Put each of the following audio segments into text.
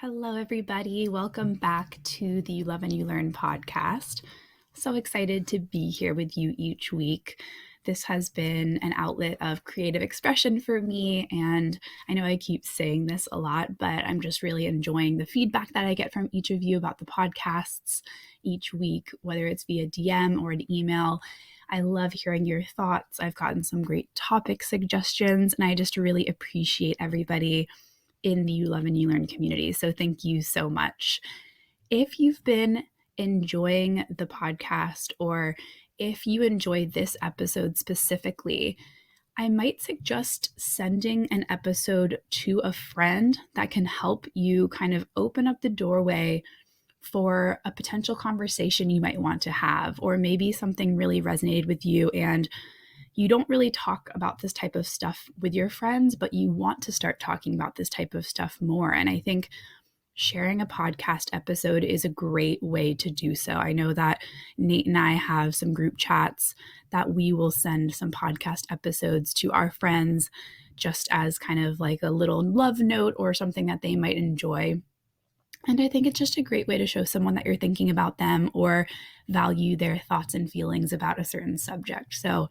Hello, everybody. Welcome back to the You Love and You Learn podcast. So excited to be here with you each week. This has been an outlet of creative expression for me, and I know I keep saying this a lot, but I'm just really enjoying the feedback that I get from each of you about the podcasts each week, whether it's via DM or an email. I love hearing your thoughts. I've gotten some great topic suggestions, and I just really appreciate everybody in the You Love and You Learn community. So thank you so much. If you've been enjoying the podcast, or if you enjoy this episode specifically, I might suggest sending an episode to a friend that can help you kind of open up the doorway for a potential conversation you might want to have, or maybe something really resonated with you and you don't really talk about this type of stuff with your friends, but you want to start talking about this type of stuff more. And I think sharing a podcast episode is a great way to do so. I know that Nate and I have some group chats that we will send some podcast episodes to our friends just as kind of like a little love note or something that they might enjoy. And I think it's just a great way to show someone that you're thinking about them or value their thoughts and feelings about a certain subject. So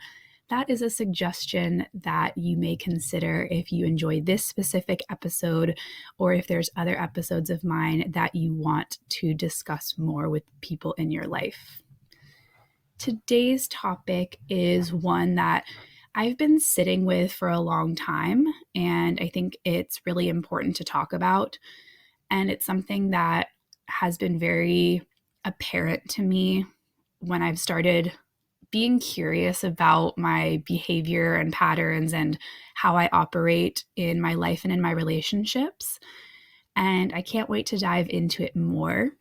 that is a suggestion that you may consider if you enjoy this specific episode, or if there's other episodes of mine that you want to discuss more with people in your life. Today's topic is one that I've been sitting with for a long time, and I think it's really important to talk about. And it's something that has been very apparent to me when I've started being curious about my behavior and patterns and how I operate in my life and in my relationships. And I can't wait to dive into it more.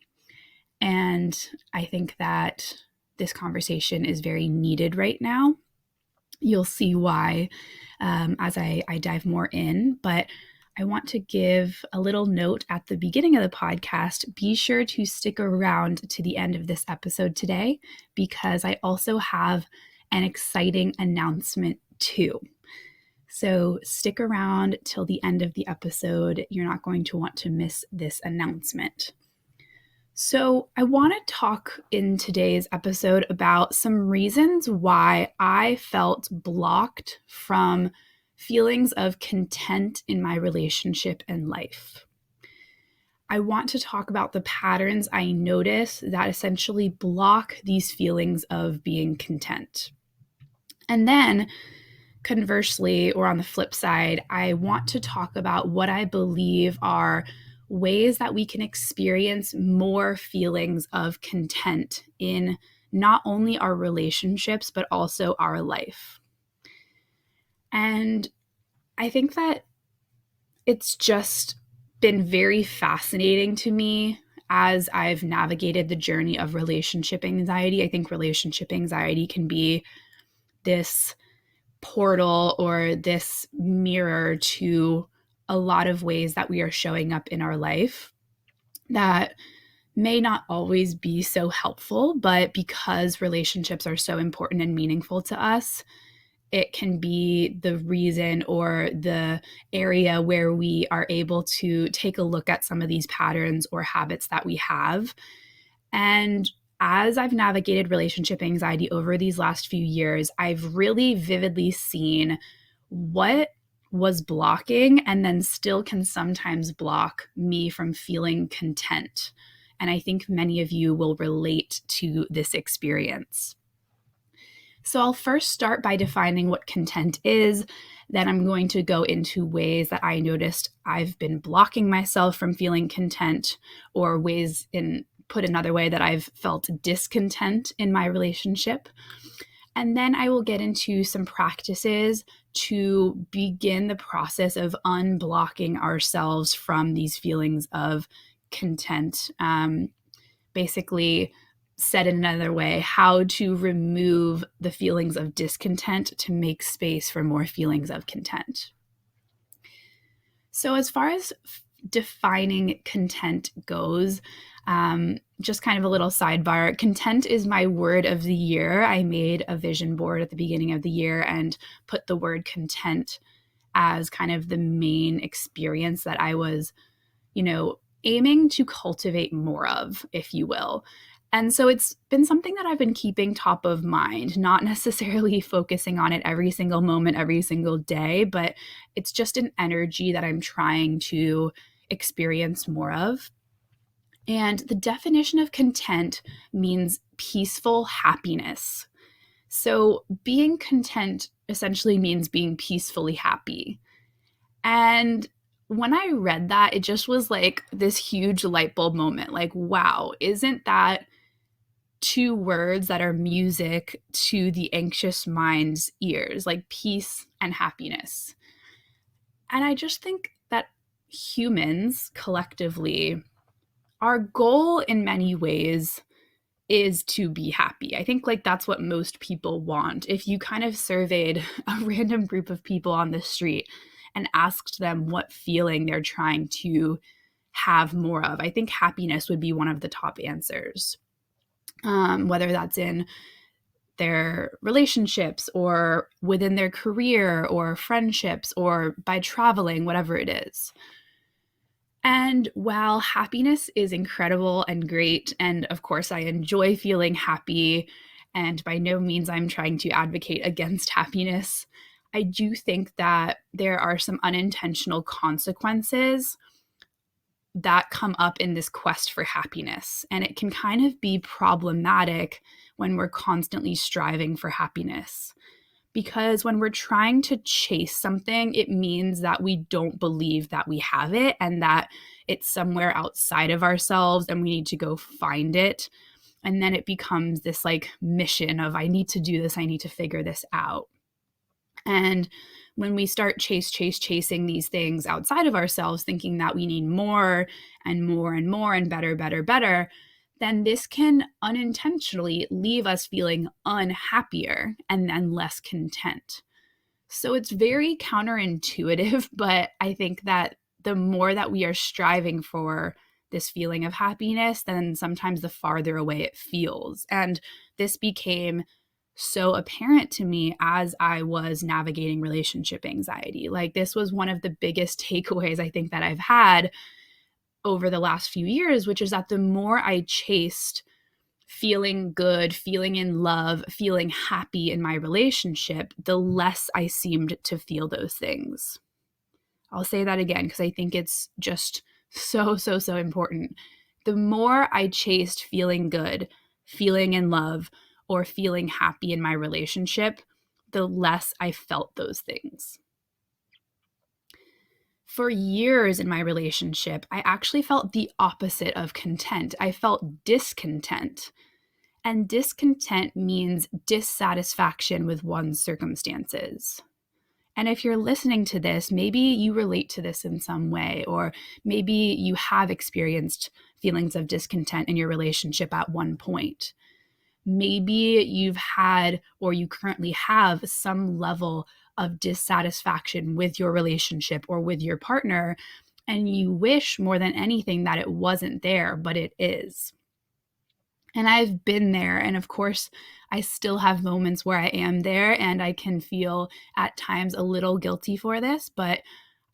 And I think that this conversation is very needed right now. You'll see why as I dive more in, but I want to give a little note at the beginning of the podcast. Be sure to stick around to the end of this episode today, because I also have an exciting announcement too. So stick around till the end of the episode. You're not going to want to miss this announcement. So I want to talk in today's episode about some reasons why I felt blocked from feelings of content in my relationship and life. I want to talk about the patterns I notice that essentially block these feelings of being content. And then conversely, or on the flip side, I want to talk about what I believe are ways that we can experience more feelings of content in not only our relationships, but also our life. And I think that it's just been very fascinating to me as I've navigated the journey of relationship anxiety. I think relationship anxiety can be this portal or this mirror to a lot of ways that we are showing up in our life that may not always be so helpful, but because relationships are so important and meaningful to us, it can be the reason or the area where we are able to take a look at some of these patterns or habits that we have. And as I've navigated relationship anxiety over these last few years, I've really vividly seen what was blocking and then still can sometimes block me from feeling content. And I think many of you will relate to this experience. So I'll first start by defining what content is. Then I'm going to go into ways that I noticed I've been blocking myself from feeling content, or ways, in put another way, that I've felt discontent in my relationship. And then I will get into some practices to begin the process of unblocking ourselves from these feelings of content. Basically, said in another way, how to remove the feelings of discontent to make space for more feelings of content. So as far as defining content goes, just kind of a little sidebar, content is my word of the year. I made a vision board at the beginning of the year and put the word content as kind of the main experience that I was, aiming to cultivate more of, if you will. And so it's been something that I've been keeping top of mind, not necessarily focusing on it every single moment, every single day, but it's just an energy that I'm trying to experience more of. And the definition of content means peaceful happiness. So being content essentially means being peacefully happy. And when I read that, it just was like this huge light bulb moment. Like, wow, isn't that two words that are music to the anxious mind's ears, like peace and happiness? And I just think that humans collectively, our goal in many ways is to be happy. I think like that's what most people want. If you kind of surveyed a random group of people on the street and asked them what feeling they're trying to have more of, I think happiness would be one of the top answers. Whether that's in their relationships or within their career or friendships or by traveling, whatever it is. And while happiness is incredible and great, and of course I enjoy feeling happy, and by no means I'm trying to advocate against happiness, I do think that there are some unintentional consequences that come up in this quest for happiness. And it can kind of be problematic when we're constantly striving for happiness. Because when we're trying to chase something, it means that we don't believe that we have it and that it's somewhere outside of ourselves and we need to go find it. And then it becomes this like mission of, I need to do this, I need to figure this out. And when we start chasing these things outside of ourselves, thinking that we need more and more and more and better, then this can unintentionally leave us feeling unhappier and then less content. So it's very counterintuitive, but I think that the more that we are striving for this feeling of happiness, then sometimes the farther away it feels. And this became so apparent to me as I was navigating relationship anxiety. Like, this was one of the biggest takeaways I think that I've had over the last few years, which is that the more I chased feeling good, feeling in love, feeling happy in my relationship, the less I seemed to feel those things. I'll say that again because I think it's just so important. The more I chased feeling good, feeling in love, or feeling happy in my relationship, the less I felt those things. For years in my relationship, I actually felt the opposite of content. I felt discontent. And discontent means dissatisfaction with one's circumstances. And if you're listening to this, maybe you relate to this in some way, or maybe you have experienced feelings of discontent in your relationship at one point. Maybe you've had or you currently have some level of dissatisfaction with your relationship or with your partner, and you wish more than anything that it wasn't there, but it is. And I've been there. And of course, I still have moments where I am there and I can feel at times a little guilty for this, but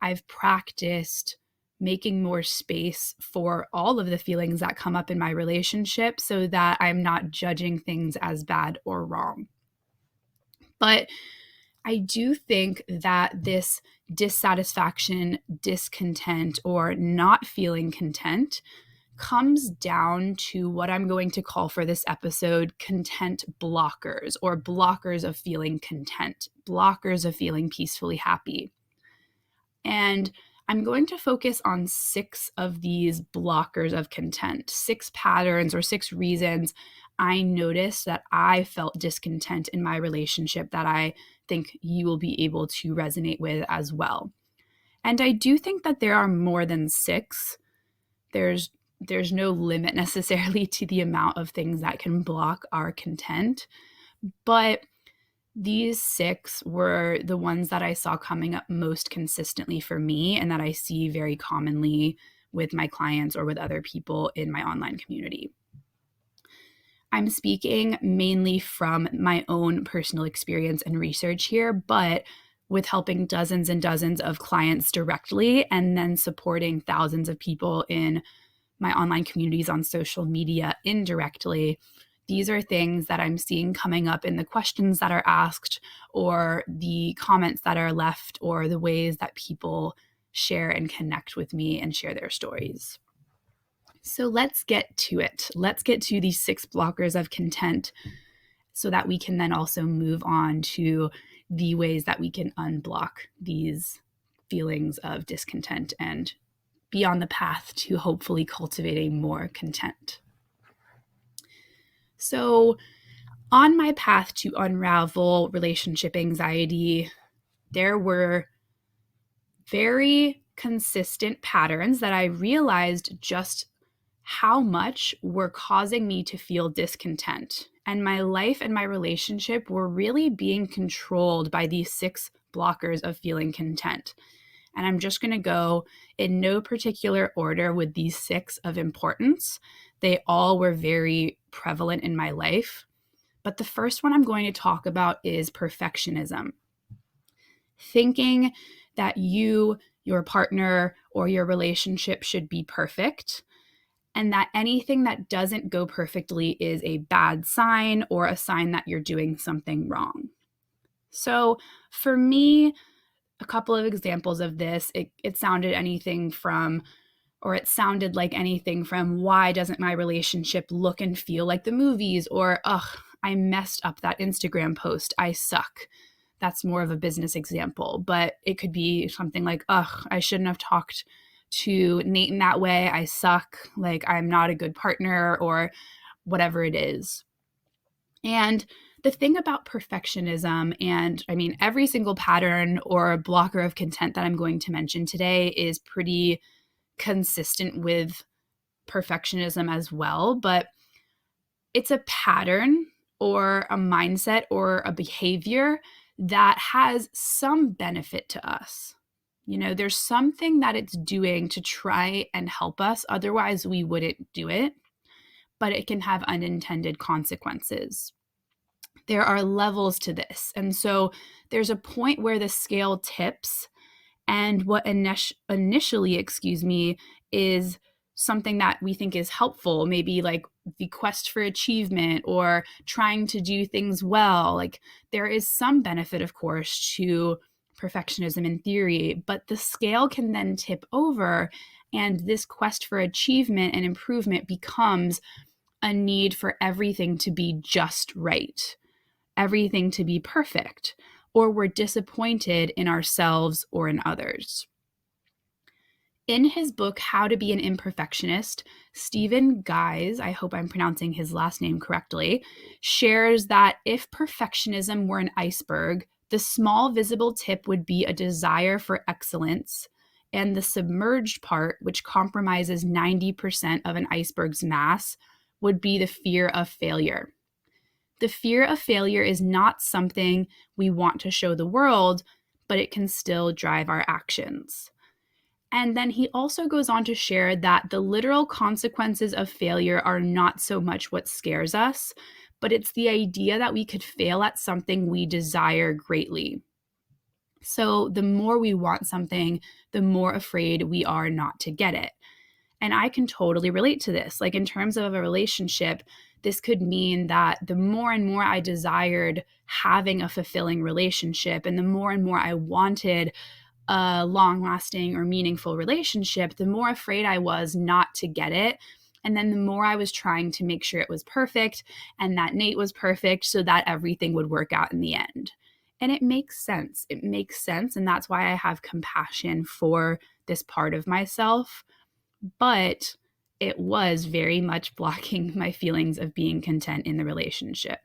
I've practiced making more space for all of the feelings that come up in my relationship so that I'm not judging things as bad or wrong. But I do think that this dissatisfaction, discontent, or not feeling content comes down to what I'm going to call for this episode content blockers, or blockers of feeling content, blockers of feeling peacefully happy. And I'm going to focus on 6 of these blockers of content, 6 patterns or 6 reasons I noticed that I felt discontent in my relationship that I think you will be able to resonate with as well. And I do think that there are more than 6. There's no limit necessarily to the amount of things that can block our content, but these 6 were the ones that I saw coming up most consistently for me and that I see very commonly with my clients or with other people in my online community. I'm speaking mainly from my own personal experience and research here, but with helping dozens and dozens of clients directly, and then supporting thousands of people in my online communities on social media indirectly. These are things that I'm seeing coming up in the questions that are asked, or the comments that are left, or the ways that people share and connect with me and share their stories. So let's get to it. Let's get to these 6 blockers of content so that we can then also move on to the ways that we can unblock these feelings of discontent and be on the path to hopefully cultivating more content. So, on my path to unravel relationship anxiety, there were very consistent patterns that I realized just how much were causing me to feel discontent. And my life and my relationship were really being controlled by these 6 blockers of feeling content. And I'm just going to go in no particular order with these 6 of importance. They all were very prevalent in my life. But the first one I'm going to talk about is perfectionism. Thinking that you, your partner, or your relationship should be perfect, and that anything that doesn't go perfectly is a bad sign or a sign that you're doing something wrong. So for me, a couple of examples of this, it sounded like anything from, why doesn't my relationship look and feel like the movies? Or, I messed up that Instagram post, I suck. That's more of a business example, but it could be something like, I shouldn't have talked to Nate in that way, I suck, like I'm not a good partner, or whatever it is. And the thing about perfectionism, and I mean, every single pattern or blocker of content that I'm going to mention today is pretty consistent with perfectionism as well, but it's a pattern or a mindset or a behavior that has some benefit to us. You know, there's something that it's doing to try and help us. Otherwise, we wouldn't do it, but it can have unintended consequences. There are levels to this. And so there's a point where the scale tips, and what initially, is something that we think is helpful, maybe like the quest for achievement or trying to do things well. Like, there is some benefit, of course, to perfectionism in theory, but the scale can then tip over, and this quest for achievement and improvement becomes a need for everything to be just right, everything to be perfect, or we're disappointed in ourselves or in others. In his book, How to Be an Imperfectionist, Stephen Guise, I hope I'm pronouncing his last name correctly, shares that if perfectionism were an iceberg, the small visible tip would be a desire for excellence, and the submerged part, which compromises 90% of an iceberg's mass, would be the fear of failure. The fear of failure is not something we want to show the world, but it can still drive our actions. And then he also goes on to share that the literal consequences of failure are not so much what scares us, but it's the idea that we could fail at something we desire greatly. So the more we want something, the more afraid we are not to get it. And I can totally relate to this. Like, in terms of a relationship, this could mean that the more and more I desired having a fulfilling relationship, and the more and more I wanted a long-lasting or meaningful relationship, the more afraid I was not to get it. And then the more I was trying to make sure it was perfect and that Nate was perfect so that everything would work out in the end. And it makes sense. It makes sense. And that's why I have compassion for this part of myself. But it was very much blocking my feelings of being content in the relationship.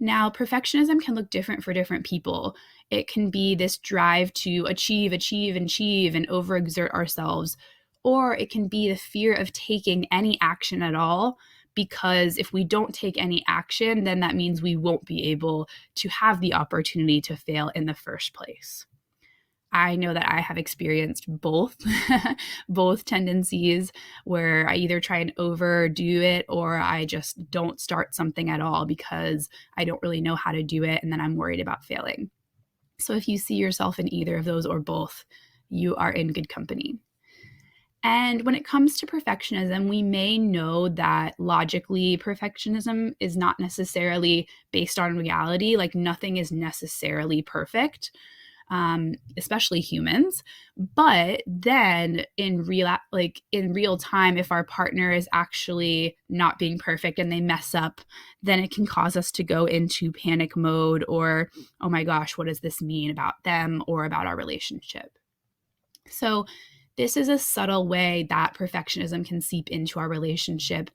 Now, perfectionism can look different for different people. It can be this drive to achieve, and overexert ourselves. Or it can be the fear of taking any action at all, because if we don't take any action, then that means we won't be able to have the opportunity to fail in the first place. I know that I have experienced both tendencies, where I either try and overdo it, or I just don't start something at all because I don't really know how to do it, and then I'm worried about failing. So if you see yourself in either of those or both, you are in good company. And when it comes to perfectionism, we may know that logically perfectionism is not necessarily based on reality. Like nothing is necessarily perfect, especially humans. But then in real time, if our partner is actually not being perfect and they mess up, then it can cause us to go into panic mode or, oh my gosh, what does this mean about them or about our relationship? So this is a subtle way that perfectionism can seep into our relationship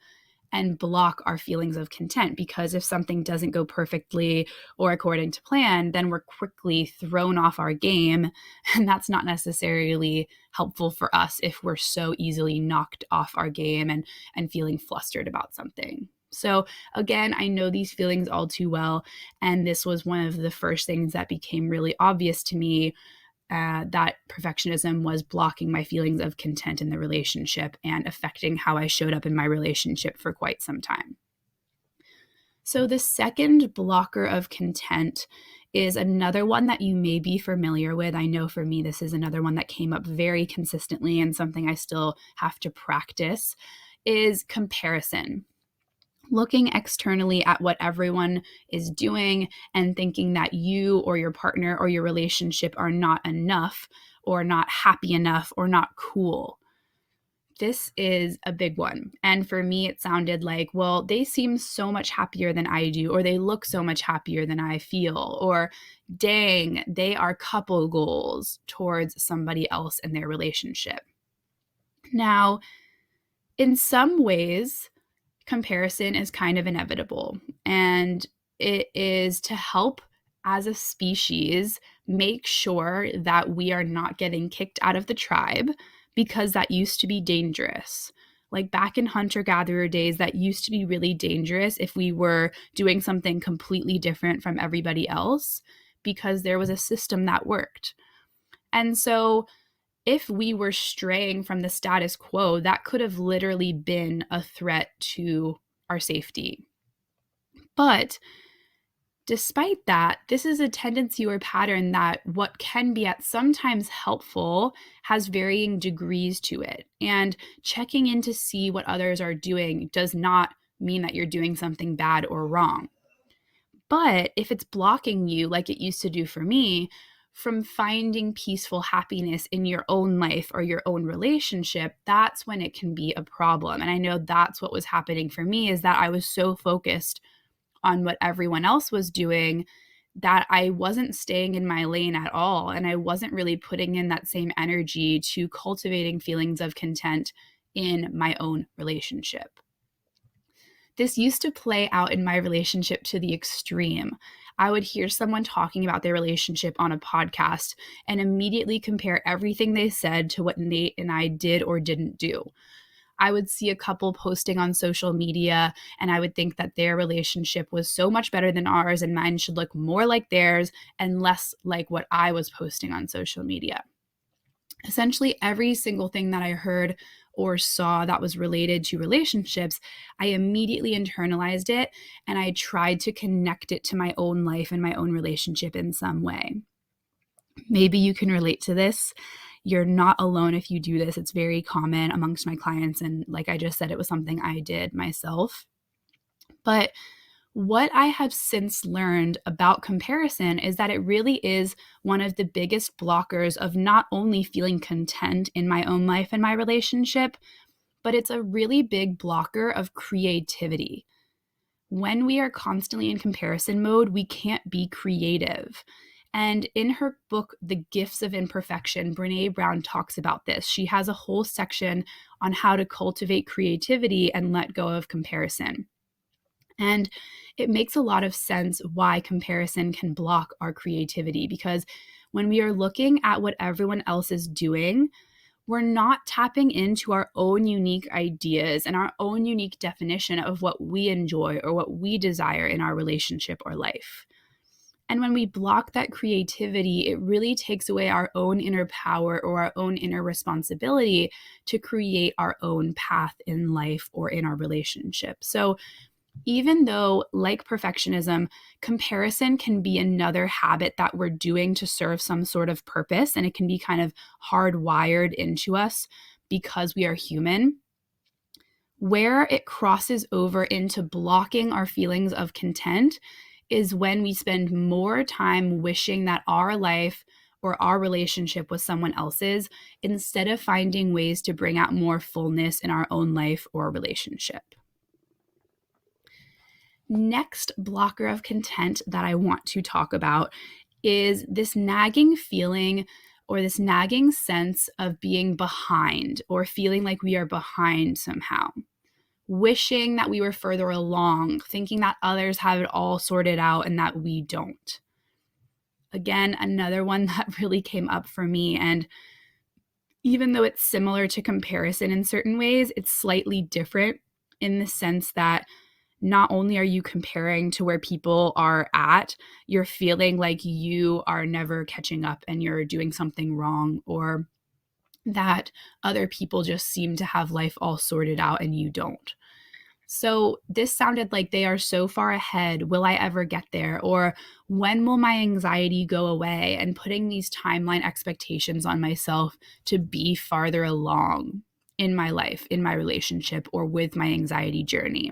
and block our feelings of content, because if something doesn't go perfectly or according to plan, then we're quickly thrown off our game. And that's not necessarily helpful for us if we're so easily knocked off our game and feeling flustered about something. So again, I know these feelings all too well. And this was one of the first things that became really obvious to me, that perfectionism was blocking my feelings of content in the relationship and affecting how I showed up in my relationship for quite some time. So the second blocker of content is another one that you may be familiar with. I know for me, this is another one that came up very consistently and something I still have to practice, is comparison. Looking externally at what everyone is doing and thinking that you or your partner or your relationship are not enough or not happy enough or not cool. This is a big one. And for me, it sounded like, well, they seem so much happier than I do, or they look so much happier than I feel, or dang, they are couple goals towards somebody else in their relationship. Now, in some ways, comparison is kind of inevitable, and it is to help as a species make sure that we are not getting kicked out of the tribe, because that used to be dangerous. Like back in hunter-gatherer days, that used to be really dangerous if we were doing something completely different from everybody else, because there was a system that worked. And so if we were straying from the status quo, that could have literally been a threat to our safety. But despite that, this is a tendency or pattern that what can be at sometimes helpful has varying degrees to it. And checking in to see what others are doing does not mean that you're doing something bad or wrong. But if it's blocking you, like it used to do for me, from finding peaceful happiness in your own life or your own relationship, that's when it can be a problem. And I know that's what was happening for me, is that I was so focused on what everyone else was doing that I wasn't staying in my lane at all. And I wasn't really putting in that same energy to cultivating feelings of content in my own relationship. This used to play out in my relationship to the extreme. I would hear someone talking about their relationship on a podcast and immediately compare everything they said to what Nate and I did or didn't do. I would see a couple posting on social media and I would think that their relationship was so much better than ours and mine should look more like theirs and less like what I was posting on social media. Essentially, every single thing that I heard or saw that was related to relationships, I immediately internalized it and I tried to connect it to my own life and my own relationship in some way. Maybe you can relate to this. You're not alone if you do this. It's very common amongst my clients. And like I just said, it was something I did myself. But what I have since learned about comparison is that it really is one of the biggest blockers of not only feeling content in my own life and my relationship, but it's a really big blocker of creativity. When we are constantly in comparison mode, we can't be creative. And in her book, The Gifts of Imperfection, Brené Brown talks about this. She has a whole section on how to cultivate creativity and let go of comparison. And it makes a lot of sense why comparison can block our creativity, because when we are looking at what everyone else is doing, we're not tapping into our own unique ideas and our own unique definition of what we enjoy or what we desire in our relationship or life. And when we block that creativity, it really takes away our own inner power or our own inner responsibility to create our own path in life or in our relationship. So Even though, like perfectionism, comparison can be another habit that we're doing to serve some sort of purpose, and it can be kind of hardwired into us because we are human. Where it crosses over into blocking our feelings of content is when we spend more time wishing that our life or our relationship was someone else's instead of finding ways to bring out more fullness in our own life or relationship. Next blocker of content that I want to talk about is this nagging feeling or this nagging sense of being behind or feeling like we are behind somehow. Wishing that we were further along, thinking that others have it all sorted out and that we don't. Again, another one that really came up for me. And even though it's similar to comparison in certain ways, it's slightly different in the sense that not only are you comparing to where people are at, you're feeling like you are never catching up and you're doing something wrong, or that other people just seem to have life all sorted out and you don't. So this sounded like they are so far ahead. Will I ever get there? Or when will my anxiety go away? And putting these timeline expectations on myself to be farther along in my life, in my relationship, or with my anxiety journey.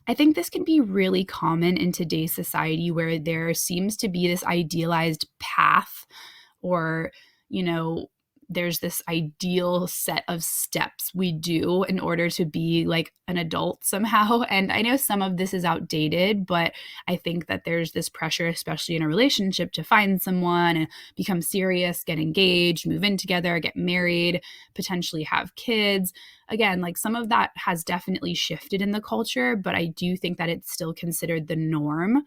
I think this can be really common in today's society where there seems to be this idealized path or, there's this ideal set of steps we do in order to be like an adult somehow. And I know some of this is outdated, but I think that there's this pressure, especially in a relationship, to find someone and become serious, get engaged, move in together, get married, potentially have kids. Again, like some of that has definitely shifted in the culture, but I do think that it's still considered the norm.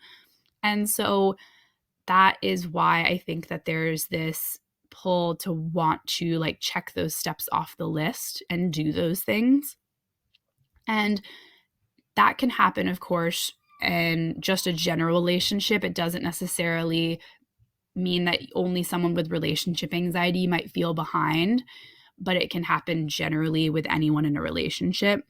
And so that is why I think that there's this pull to want to like check those steps off the list and do those things. And that can happen, of course, in just a general relationship. It doesn't necessarily mean that only someone with relationship anxiety might feel behind, but it can happen generally with anyone in a relationship.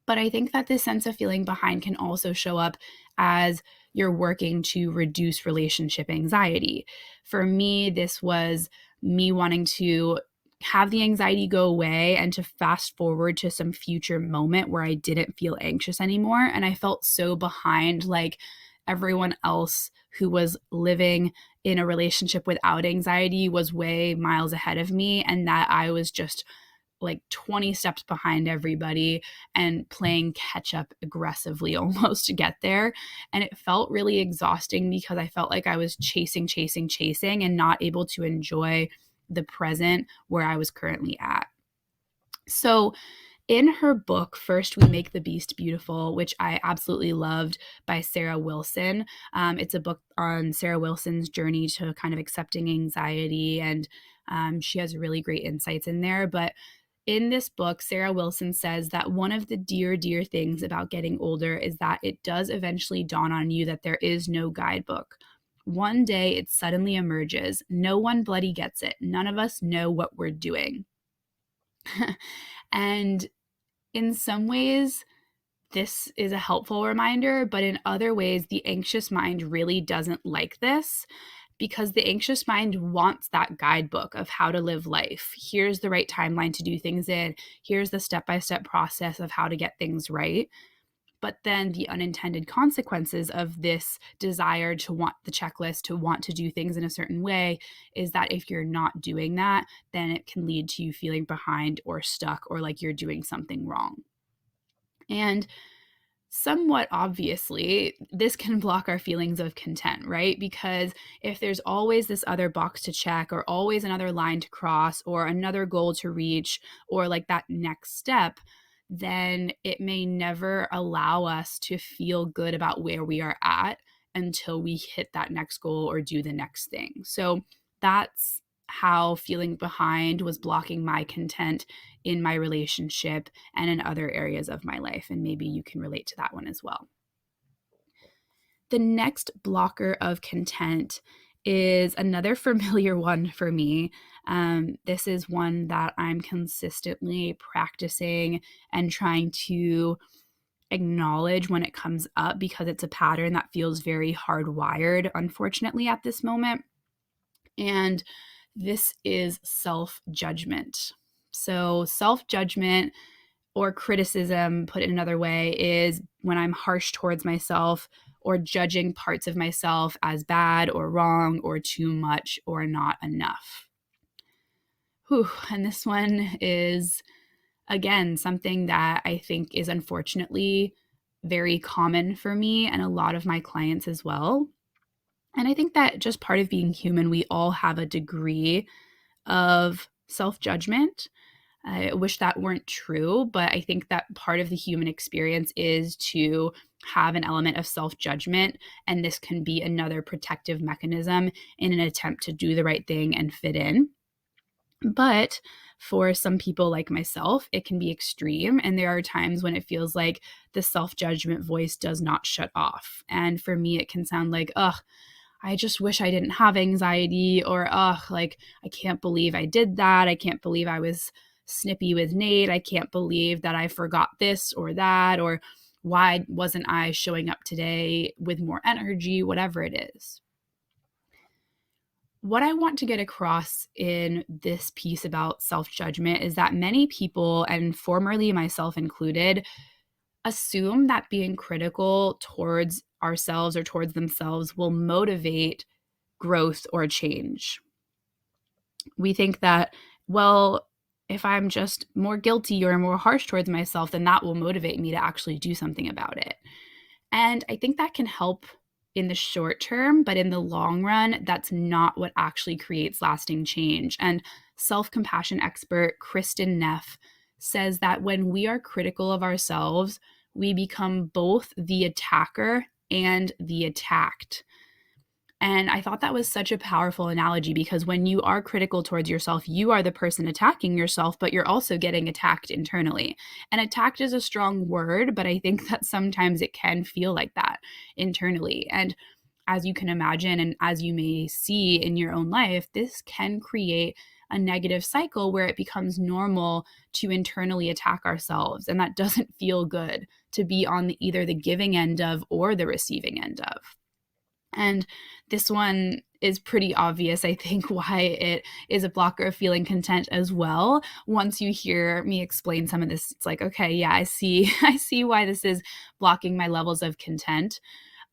But I think that this sense of feeling behind can also show up as you're working to reduce relationship anxiety. For me, this was me wanting to have the anxiety go away and to fast forward to some future moment where I didn't feel anxious anymore. And I felt so behind, like everyone else who was living in a relationship without anxiety was way miles ahead of me, and that I was just like 20 steps behind everybody and playing catch up aggressively almost to get there. And it felt really exhausting because I felt like I was chasing and not able to enjoy the present where I was currently at. So in her book, First We Make the Beast Beautiful, which I absolutely loved, by Sarah Wilson, it's a book on Sarah Wilson's journey to kind of accepting anxiety, and she has really great insights in there. But in this book, Sarah Wilson says that one of the dear things about getting older is that it does eventually dawn on you that there is no guidebook. One day it suddenly emerges. No one bloody gets it. None of us know what we're doing. And in some ways, this is a helpful reminder, but in other ways, the anxious mind really doesn't like this, because the anxious mind wants that guidebook of how to live life. Here's the right timeline to do things in. Here's the step-by-step process of how to get things right. But then the unintended consequences of this desire to want the checklist, to want to do things in a certain way, is that if you're not doing that, then it can lead to you feeling behind or stuck or like you're doing something wrong. And somewhat obviously, this can block our feelings of content, right? Because if there's always this other box to check, or always another line to cross, or another goal to reach, or like that next step, then it may never allow us to feel good about where we are at until we hit that next goal or do the next thing. So that's how feeling behind was blocking my content in my relationship and in other areas of my life. And maybe you can relate to that one as well. The next blocker of content is another familiar one for me. This is one that I'm consistently practicing and trying to acknowledge when it comes up because it's a pattern that feels very hardwired, unfortunately, at this moment. And this is self-judgment. So self-judgment or criticism, put it another way, is when I'm harsh towards myself or judging parts of myself as bad or wrong or too much or not enough. Whew. And this one is, again, something that I think is unfortunately very common for me and a lot of my clients as well. And I think that just part of being human, we all have a degree of self-judgment. I wish that weren't true, but I think that part of the human experience is to have an element of self-judgment, and this can be another protective mechanism in an attempt to do the right thing and fit in. But for some people like myself, it can be extreme, and there are times when it feels like the self-judgment voice does not shut off. And for me, it can sound like, ugh, I just wish I didn't have anxiety, or, ugh, like, I can't believe I did that. I can't believe I was snippy with Nate. I can't believe that I forgot this or that, or why wasn't I showing up today with more energy, whatever it is. What I want to get across in this piece about self-judgment is that many people, and formerly myself included, assume that being critical towards ourselves or towards themselves will motivate growth or change. We think that, well, if I'm just more guilty or more harsh towards myself, then that will motivate me to actually do something about it. And I think that can help in the short term, but in the long run, that's not what actually creates lasting change. And self-compassion expert Kristin Neff says that when we are critical of ourselves, we become both the attacker and the attacked. And I thought that was such a powerful analogy, because when you are critical towards yourself, you are the person attacking yourself, but you're also getting attacked internally. And attacked is a strong word, but I think that sometimes it can feel like that internally. And as you can imagine, and as you may see in your own life, this can create a negative cycle where it becomes normal to internally attack ourselves. And that doesn't feel good to be on either the giving end of or the receiving end of. And this one is pretty obvious, I think, why it is a blocker of feeling content as well. Once you hear me explain some of this, it's like, okay, yeah, I see why this is blocking my levels of content.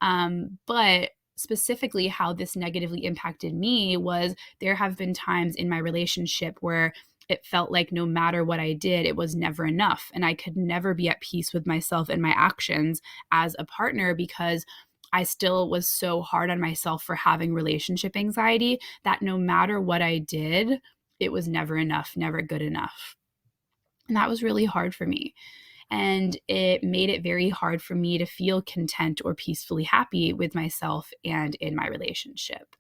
But specifically how this negatively impacted me was there have been times in my relationship where it felt like no matter what I did, it was never enough. And I could never be at peace with myself and my actions as a partner, because I still was so hard on myself for having relationship anxiety that no matter what I did, it was never enough, never good enough. And that was really hard for me. And it made it very hard for me to feel content or peacefully happy with myself and in my relationship.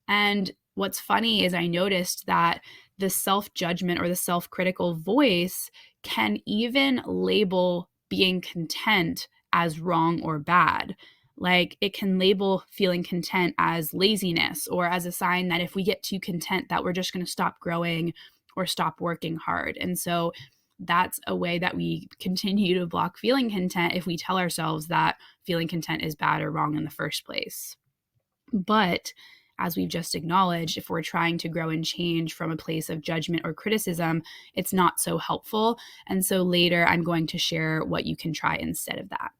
And what's funny is I noticed that the self-judgment or the self-critical voice can even label being content as wrong or bad. Like, it can label feeling content as laziness, or as a sign that if we get too content that we're just going to stop growing or stop working hard. And so that's a way that we continue to block feeling content if we tell ourselves that feeling content is bad or wrong in the first place. But as we've just acknowledged, if we're trying to grow and change from a place of judgment or criticism, it's not so helpful. And so later I'm going to share what you can try instead of that.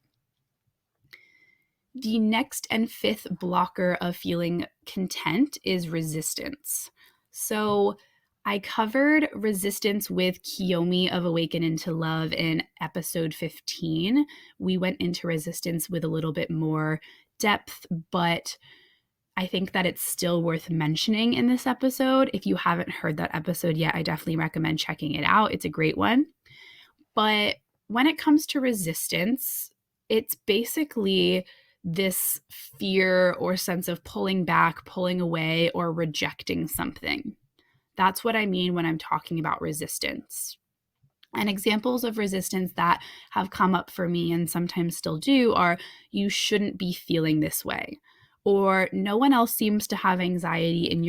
The next and fifth blocker of feeling content is resistance. So I covered resistance with Kiyomi of Awaken into Love in episode 15. We went into resistance with a little bit more depth, but I think that it's still worth mentioning in this episode. If you haven't heard that episode yet, I definitely recommend checking it out. It's a great one. But when it comes to resistance, it's basically this fear or sense of pulling back, pulling away, or rejecting something. That's what I mean when I'm talking about resistance. And examples of resistance that have come up for me and sometimes still do are, you shouldn't be feeling this way, or no one else seems to have anxiety in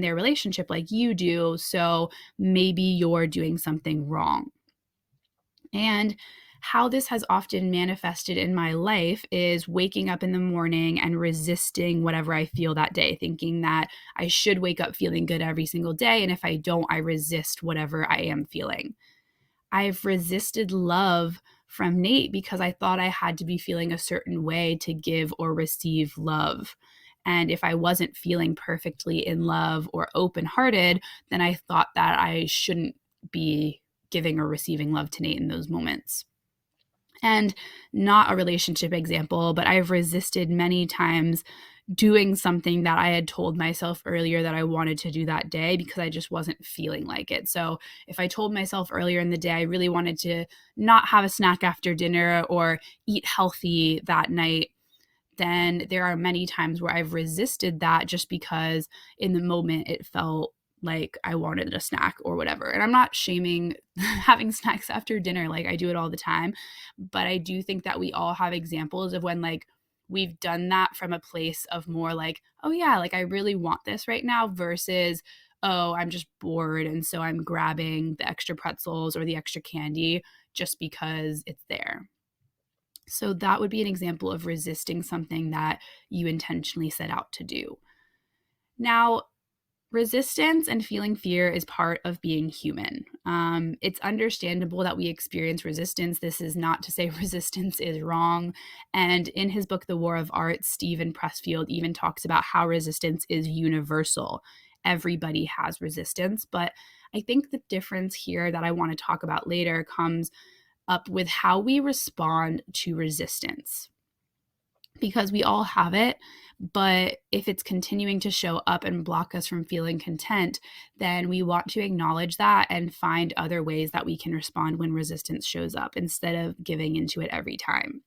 their relationship like you do, so maybe you're doing something wrong. And how this has often manifested in my life is waking up in the morning and resisting whatever I feel that day, thinking that I should wake up feeling good every single day. And if I don't, I resist whatever I am feeling. I've resisted love from Nate because I thought I had to be feeling a certain way to give or receive love. And if I wasn't feeling perfectly in love or open-hearted, then I thought that I shouldn't be giving or receiving love to Nate in those moments. And not a relationship example, but I've resisted many times doing something that I had told myself earlier that I wanted to do that day because I just wasn't feeling like it. So if I told myself earlier in the day I really wanted to not have a snack after dinner or eat healthy that night, then there are many times where I've resisted that just because in the moment it felt like I wanted a snack or whatever. And I'm not shaming having snacks after dinner. Like I do it all the time. But I do think that we all have examples of when like we've done that from a place of more like, oh yeah, like I really want this right now versus, oh, I'm just bored. And so I'm grabbing the extra pretzels or the extra candy just because it's there. So that would be an example of resisting something that you intentionally set out to do. Now, resistance and feeling fear is part of being human. It's understandable that we experience resistance. This is not to say resistance is wrong. And in his book, The War of Art, Stephen Pressfield even talks about how resistance is universal. Everybody has resistance. But I think the difference here that I want to talk about later comes up with how we respond to resistance. Because we all have it, but if it's continuing to show up and block us from feeling content, then we want to acknowledge that and find other ways that we can respond when resistance shows up instead of giving into it every time.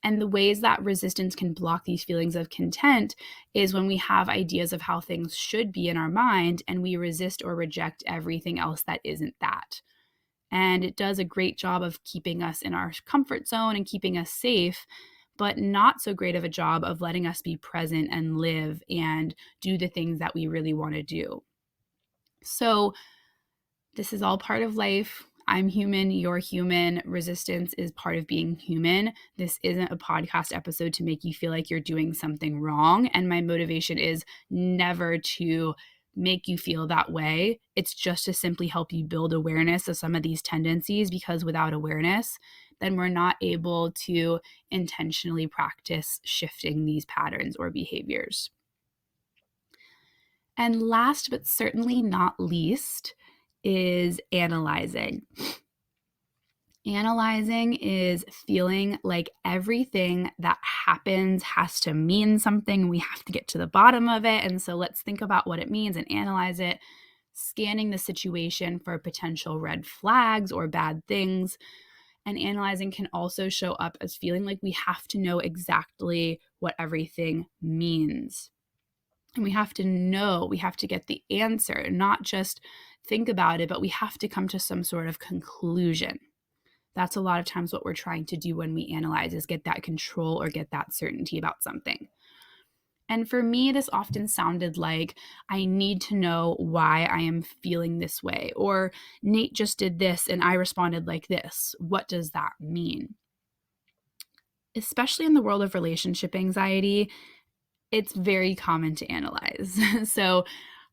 And the ways that resistance can block these feelings of content is when we have ideas of how things should be in our mind and we resist or reject everything else that isn't that. And it does a great job of keeping us in our comfort zone and keeping us safe, but not so great of a job of letting us be present and live and do the things that we really want to do. So this is all part of life. I'm human, you're human. Resistance is part of being human. This isn't a podcast episode to make you feel like you're doing something wrong. And my motivation is never to make you feel that way. It's just to simply help you build awareness of some of these tendencies, because without awareness, then we're not able to intentionally practice shifting these patterns or behaviors. And last but certainly not least is analyzing. Analyzing is feeling like everything that happens has to mean something. We have to get to the bottom of it. And so let's think about what it means and analyze it, scanning the situation for potential red flags or bad things. And analyzing can also show up as feeling like we have to know exactly what everything means. And we have to know, we have to get the answer, not just think about it, but we have to come to some sort of conclusion. That's a lot of times what we're trying to do when we analyze, is get that control or get that certainty about something. And for me, this often sounded like I need to know why I am feeling this way, or Nate just did this and I responded like this. What does that mean? Especially in the world of relationship anxiety, it's very common to analyze. So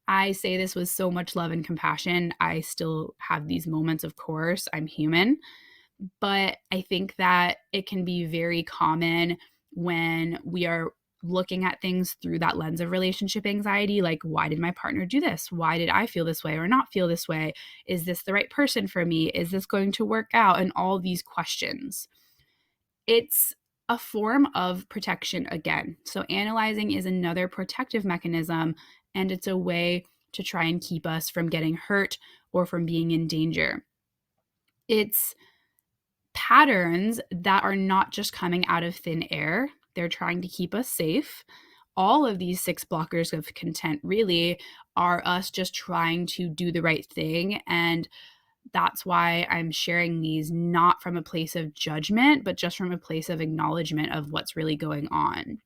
I say this with so much love and compassion. I still have these moments, of course. I'm human. But I think that it can be very common when we are looking at things through that lens of relationship anxiety. Like, why did my partner do this? Why did I feel this way or not feel this way? Is this the right person for me? Is this going to work out? And all these questions. It's a form of protection again. So analyzing is another protective mechanism, and it's a way to try and keep us from getting hurt or from being in danger. It's patterns that are not just coming out of thin air. They're trying to keep us safe. All of these 6 blockers of content really are us just trying to do the right thing. And that's why I'm sharing these not from a place of judgment, but just from a place of acknowledgement of what's really going on.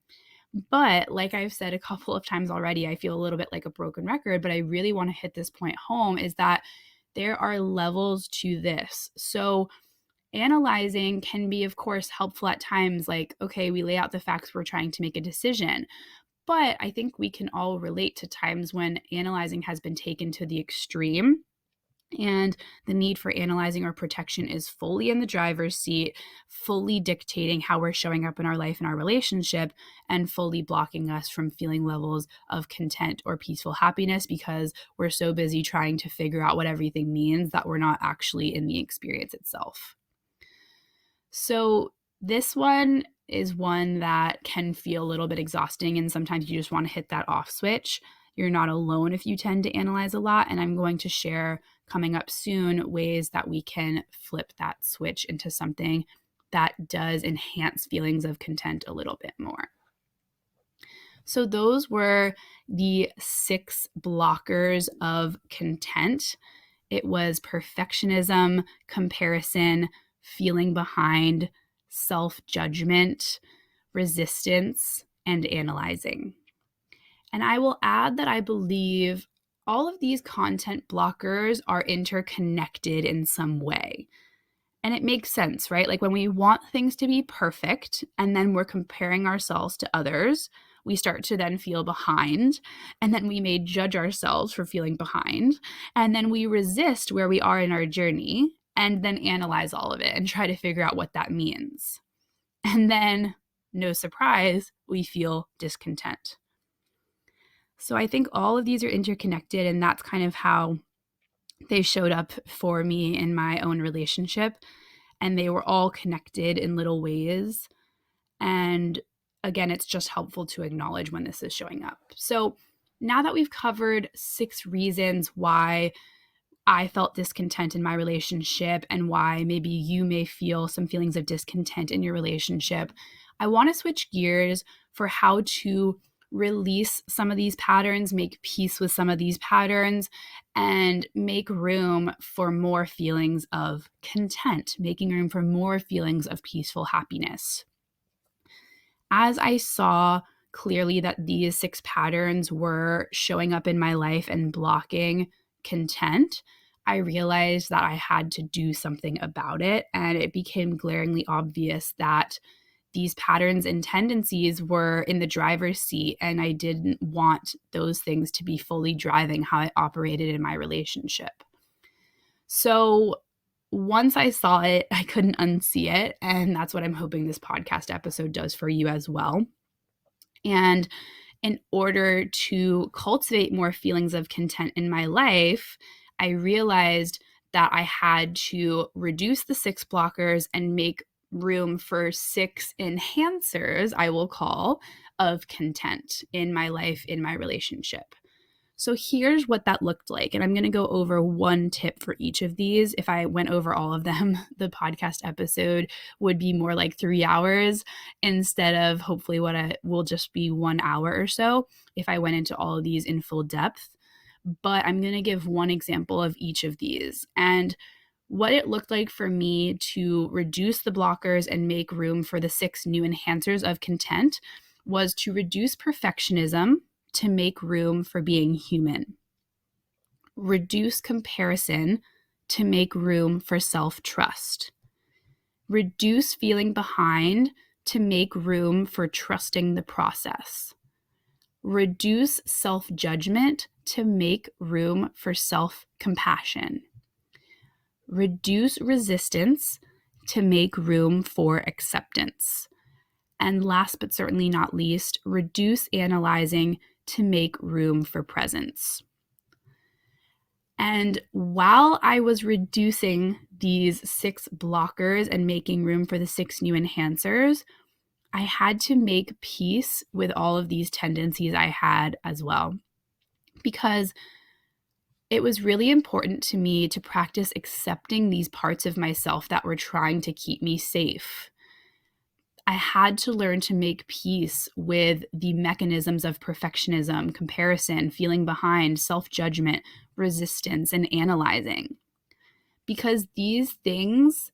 But like I've said a couple of times already, I feel a little bit like a broken record, but I really want to hit this point home, is that there are levels to this. So analyzing can be, of course, helpful at times, like, okay, we lay out the facts, we're trying to make a decision. But I think we can all relate to times when analyzing has been taken to the extreme, and the need for analyzing or protection is fully in the driver's seat, fully dictating how we're showing up in our life and our relationship, and fully blocking us from feeling levels of content or peaceful happiness because we're so busy trying to figure out what everything means that we're not actually in the experience itself. So this one is one that can feel a little bit exhausting, and sometimes you just want to hit that off switch. You're not alone if you tend to analyze a lot, and I'm going to share coming up soon ways that we can flip that switch into something that does enhance feelings of content a little bit more. So those were the 6 blockers of content. It was perfectionism, comparison, feeling behind, self-judgment, resistance, and analyzing. And I will add that I believe all of these content blockers are interconnected in some way. And it makes sense, right? Like when we want things to be perfect and then we're comparing ourselves to others, we start to then feel behind, and then we may judge ourselves for feeling behind, and then we resist where we are in our journey and then analyze all of it and try to figure out what that means. And then, no surprise, we feel discontent. So I think all of these are interconnected, and that's kind of how they showed up for me in my own relationship. And they were all connected in little ways. And again, it's just helpful to acknowledge when this is showing up. So now that we've covered 6 reasons why I felt discontent in my relationship and why maybe you may feel some feelings of discontent in your relationship, I want to switch gears for how to release some of these patterns, make peace with some of these patterns, and make room for more feelings of content, making room for more feelings of peaceful happiness. As I saw clearly that these 6 patterns were showing up in my life and blocking content, I realized that I had to do something about it, and it became glaringly obvious that these patterns and tendencies were in the driver's seat, and I didn't want those things to be fully driving how I operated in my relationship. So once I saw it, I couldn't unsee it, and that's what I'm hoping this podcast episode does for you as well. And in order to cultivate more feelings of content in my life, I realized that I had to reduce the 6 blockers and make room for 6 enhancers, I will call, of content in my life, in my relationship. So here's what that looked like. And I'm going to go over one tip for each of these. If I went over all of them, the podcast episode would be more like 3 hours instead of hopefully what will just be 1 hour or so if I went into all of these in full depth. But I'm going to give one example of each of these. And what it looked like for me to reduce the blockers and make room for the 6 new enhancers of content was to reduce perfectionism to make room for being human. Reduce comparison to make room for self-trust. Reduce feeling behind to make room for trusting the process. Reduce self-judgment to make room for self-compassion. Reduce resistance to make room for acceptance. And last but certainly not least, reduce analyzing to make room for presence. And while I was reducing these 6 blockers and making room for the 6 new enhancers, I had to make peace with all of these tendencies I had as well, because it was really important to me to practice accepting these parts of myself that were trying to keep me safe. I had to learn to make peace with the mechanisms of perfectionism, comparison, feeling behind, self-judgment, resistance, and analyzing. Because these things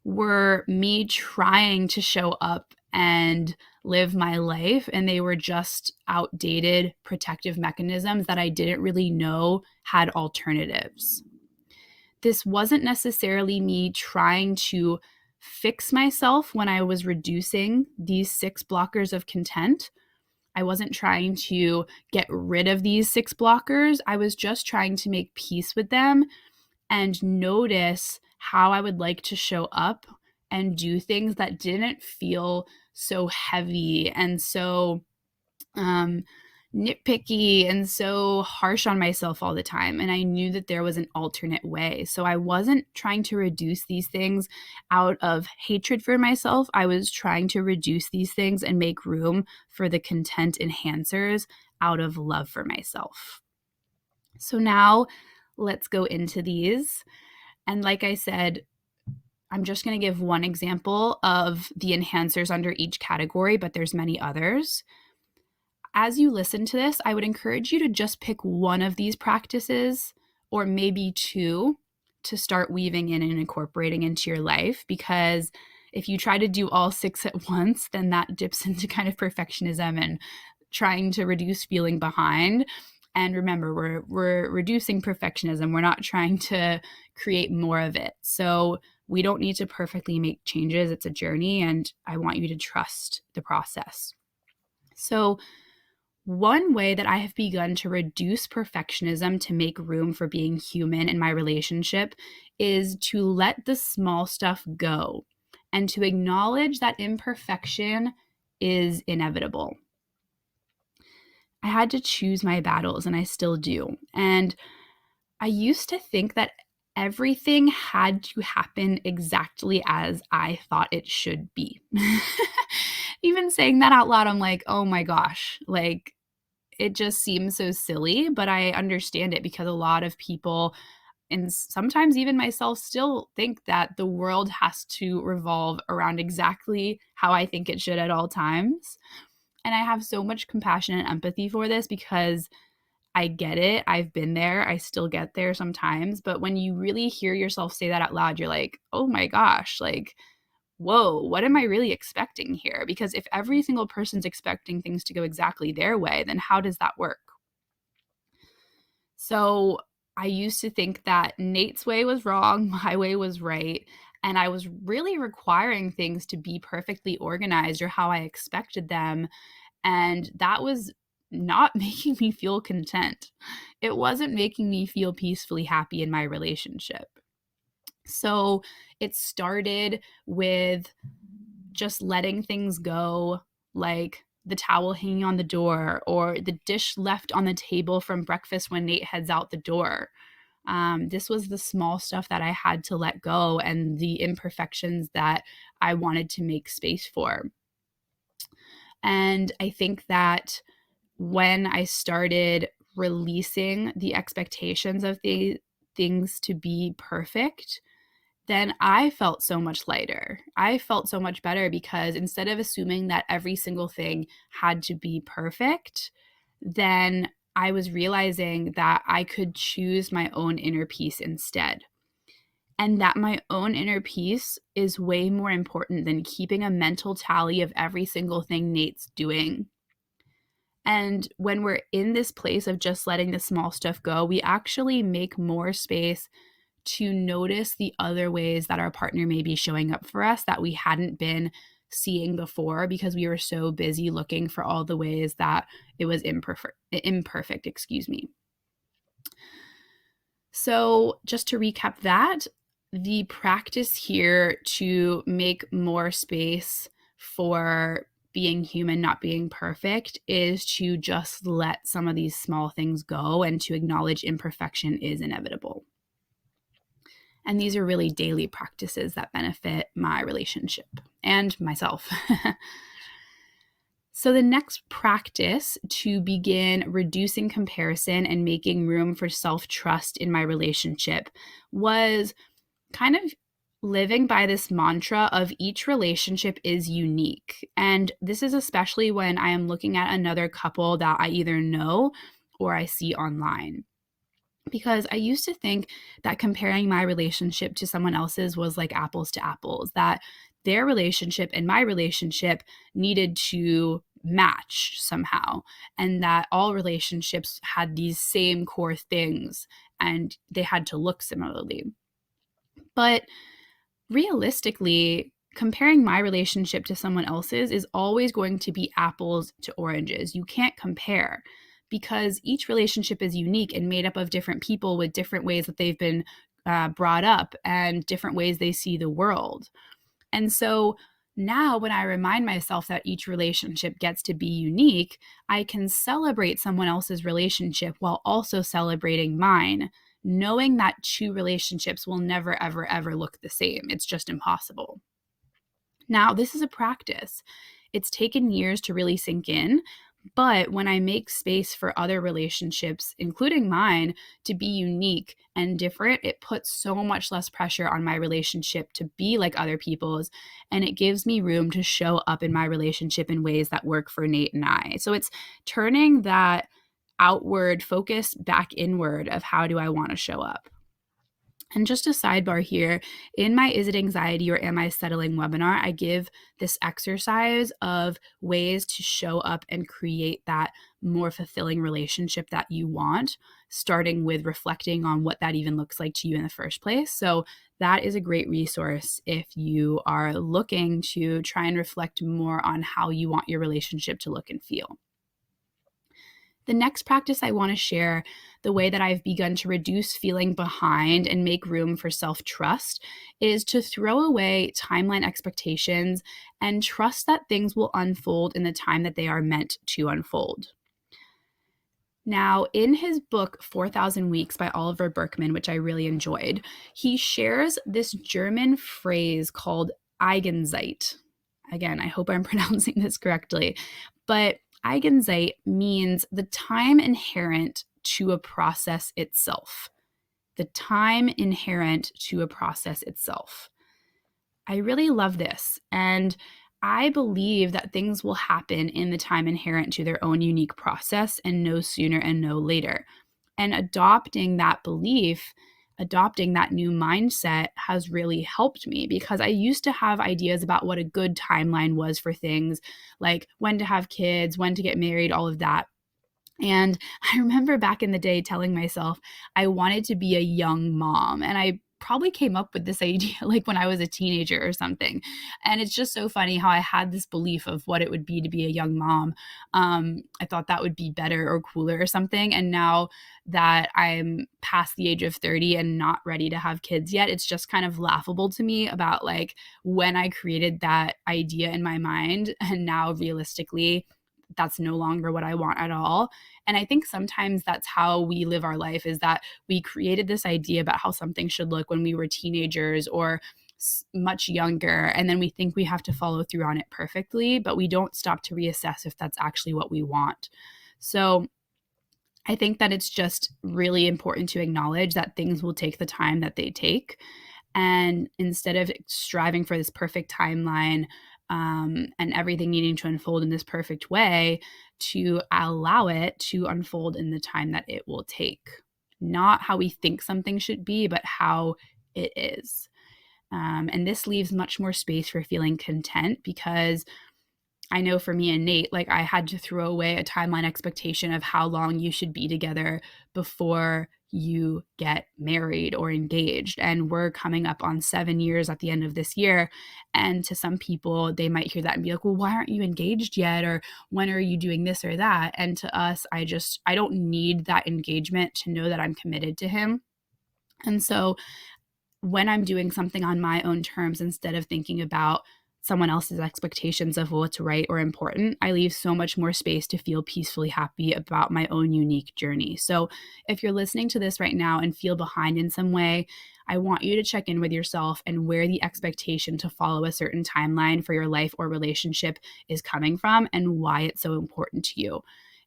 were me trying to show up and live my life, and they were just outdated protective mechanisms that I didn't really know had alternatives. This wasn't necessarily me trying to fix myself when I was reducing these 6 blockers of content. I wasn't trying to get rid of these 6 blockers. I was just trying to make peace with them and notice how I would like to show up and do things that didn't feel so heavy and so nitpicky and so harsh on myself all the time. And I knew that there was an alternate way. So I wasn't trying to reduce these things out of hatred for myself. I was trying to reduce these things and make room for the content enhancers out of love for myself. So now let's go into these. And like I said, I'm just going to give one example of the enhancers under each category, but there's many others. As you listen to this, I would encourage you to just pick one of these practices or maybe 2 to start weaving in and incorporating into your life, because if you try to do all 6 at once, then that dips into kind of perfectionism and trying to reduce feeling behind. And remember, we're reducing perfectionism. We're not trying to create more of it. So we don't need to perfectly make changes. It's a journey, and I want you to trust the process. So one way that I have begun to reduce perfectionism to make room for being human in my relationship is to let the small stuff go and to acknowledge that imperfection is inevitable. I had to choose my battles, and I still do. And I used to think that everything had to happen exactly as I thought it should be. Even saying that out loud, I'm like, oh my gosh, like it just seems so silly, but I understand it because a lot of people, and sometimes even myself, still think that the world has to revolve around exactly how I think it should at all times. And I have so much compassion and empathy for this because I get it. I've been there. I still get there sometimes. But when you really hear yourself say that out loud, you're like, oh my gosh, like, whoa, what am I really expecting here? Because if every single person's expecting things to go exactly their way, then how does that work? So I used to think that Nate's way was wrong, my way was right. And I was really requiring things to be perfectly organized or how I expected them. And that was not making me feel content. It wasn't making me feel peacefully happy in my relationship. So it started with just letting things go, like the towel hanging on the door or the dish left on the table from breakfast when Nate heads out the door. This was the small stuff that I had to let go and the imperfections that I wanted to make space for. And I think that when I started releasing the expectations of the things to be perfect, then I felt so much lighter. I felt so much better because instead of assuming that every single thing had to be perfect, then I was realizing that I could choose my own inner peace instead. And that my own inner peace is way more important than keeping a mental tally of every single thing Nate's doing. And when we're in this place of just letting the small stuff go, we actually make more space to notice the other ways that our partner may be showing up for us that we hadn't been seeing before because we were so busy looking for all the ways that it was imperfect, excuse me. So just to recap that, the practice here to make more space for being human, not being perfect, is to just let some of these small things go and to acknowledge imperfection is inevitable. And these are really daily practices that benefit my relationship and myself. So the next practice to begin reducing comparison and making room for self-trust in my relationship was kind of living by this mantra of each relationship is unique. And this is especially when I am looking at another couple that I either know or I see online. Because I used to think that comparing my relationship to someone else's was like apples to apples, that their relationship and my relationship needed to match somehow, and that all relationships had these same core things and they had to look similarly. But realistically, comparing my relationship to someone else's is always going to be apples to oranges. You can't compare because each relationship is unique and made up of different people with different ways that they've been brought up and different ways they see the world. And so now when I remind myself that each relationship gets to be unique, I can celebrate someone else's relationship while also celebrating mine, knowing that two relationships will never, ever, ever look the same. It's just impossible. Now, this is a practice. It's taken years to really sink in, but when I make space for other relationships, including mine, to be unique and different, it puts so much less pressure on my relationship to be like other people's, and it gives me room to show up in my relationship in ways that work for Nate and I. So it's turning that outward focus back inward of how do I want to show up. And just a sidebar here, in my Is It Anxiety or Am I Settling webinar, I give this exercise of ways to show up and create that more fulfilling relationship that you want, starting with reflecting on what that even looks like to you in the first place. So that is a great resource if you are looking to try and reflect more on how you want your relationship to look and feel. The next practice I want to share, the way that I've begun to reduce feeling behind and make room for self-trust, is to throw away timeline expectations and trust that things will unfold in the time that they are meant to unfold. Now, in his book, 4,000 Weeks by Oliver Burkeman, which I really enjoyed, he shares this German phrase called Eigenzeit. Again, I hope I'm pronouncing this correctly, but Eigenzeit means the time inherent to a process itself. The time inherent to a process itself. I really love this, and I believe that things will happen in the time inherent to their own unique process and no sooner and no later. And adopting that belief, adopting that new mindset has really helped me because I used to have ideas about what a good timeline was for things, like when to have kids, when to get married, all of that. And I remember back in the day telling myself I wanted to be a young mom, and I probably came up with this idea like when I was a teenager or something. And it's just so funny how I had this belief of what it would be to be a young mom. I thought that would be better or cooler or something. And now that I'm past the age of 30 and not ready to have kids yet, it's just kind of laughable to me about like when I created that idea in my mind, and now realistically that's no longer what I want at all. And I think sometimes that's how we live our life, is that we created this idea about how something should look when we were teenagers or much younger, and then we think we have to follow through on it perfectly, but we don't stop to reassess if that's actually what we want. So I think that it's just really important to acknowledge that things will take the time that they take. And instead of striving for this perfect timeline, and everything needing to unfold in this perfect way, to allow it to unfold in the time that it will take. Not how we think something should be, but how it is. And this leaves much more space for feeling content, because I know for me and Nate, like I had to throw away a timeline expectation of how long you should be together before you get married or engaged. And we're coming up on 7 years at the end of this year. And to some people, they might hear that and be like, well, why aren't you engaged yet? Or when are you doing this or that? And to us, I don't need that engagement to know that I'm committed to him. And so when I'm doing something on my own terms, instead of thinking about someone else's expectations of what's right or important, I leave so much more space to feel peacefully happy about my own unique journey. So if you're listening to this right now and feel behind in some way, I want you to check in with yourself and where the expectation to follow a certain timeline for your life or relationship is coming from and why it's so important to you.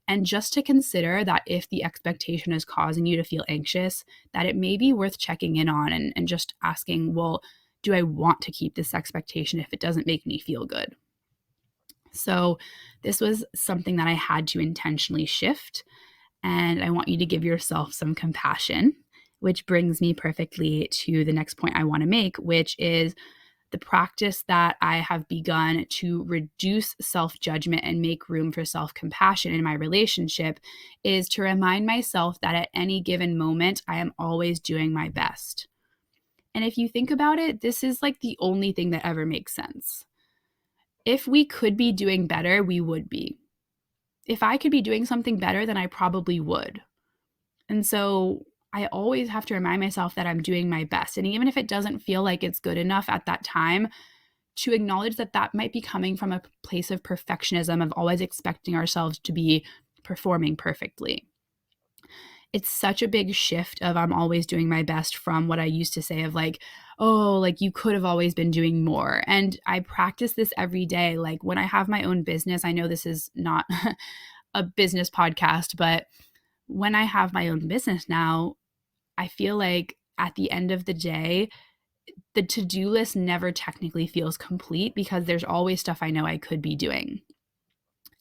And just to consider that if the expectation is causing you to feel anxious, that it may be worth checking in on and just asking, well, do I want to keep this expectation if it doesn't make me feel good? So this was something that I had to intentionally shift. And I want you to give yourself some compassion, which brings me perfectly to the next point I want to make, which is the practice that I have begun to reduce self-judgment and make room for self-compassion in my relationship is to remind myself that at any given moment, I am always doing my best. And if you think about it, this is like the only thing that ever makes sense. If we could be doing better, we would be. If I could be doing something better, then I probably would. And so I always have to remind myself that I'm doing my best. And even if it doesn't feel like it's good enough at that time, to acknowledge that that might be coming from a place of perfectionism, of always expecting ourselves to be performing perfectly. It's such a big shift of I'm always doing my best from what I used to say of like, oh, like you could have always been doing more. And I practice this every day. Like when I have my own business, I know this is not a business podcast, but when I have my own business now, I feel like at the end of the day, the to-do list never technically feels complete because there's always stuff I know I could be doing.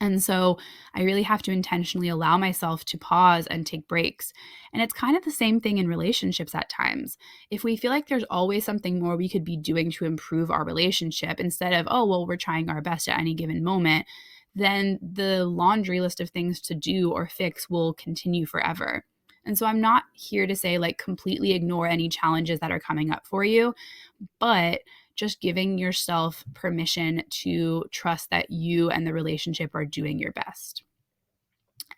And so I really have to intentionally allow myself to pause and take breaks. And it's kind of the same thing in relationships at times. If we feel like there's always something more we could be doing to improve our relationship instead of, oh, well, we're trying our best at any given moment, then the laundry list of things to do or fix will continue forever. And so I'm not here to say like completely ignore any challenges that are coming up for you, but just giving yourself permission to trust that you and the relationship are doing your best.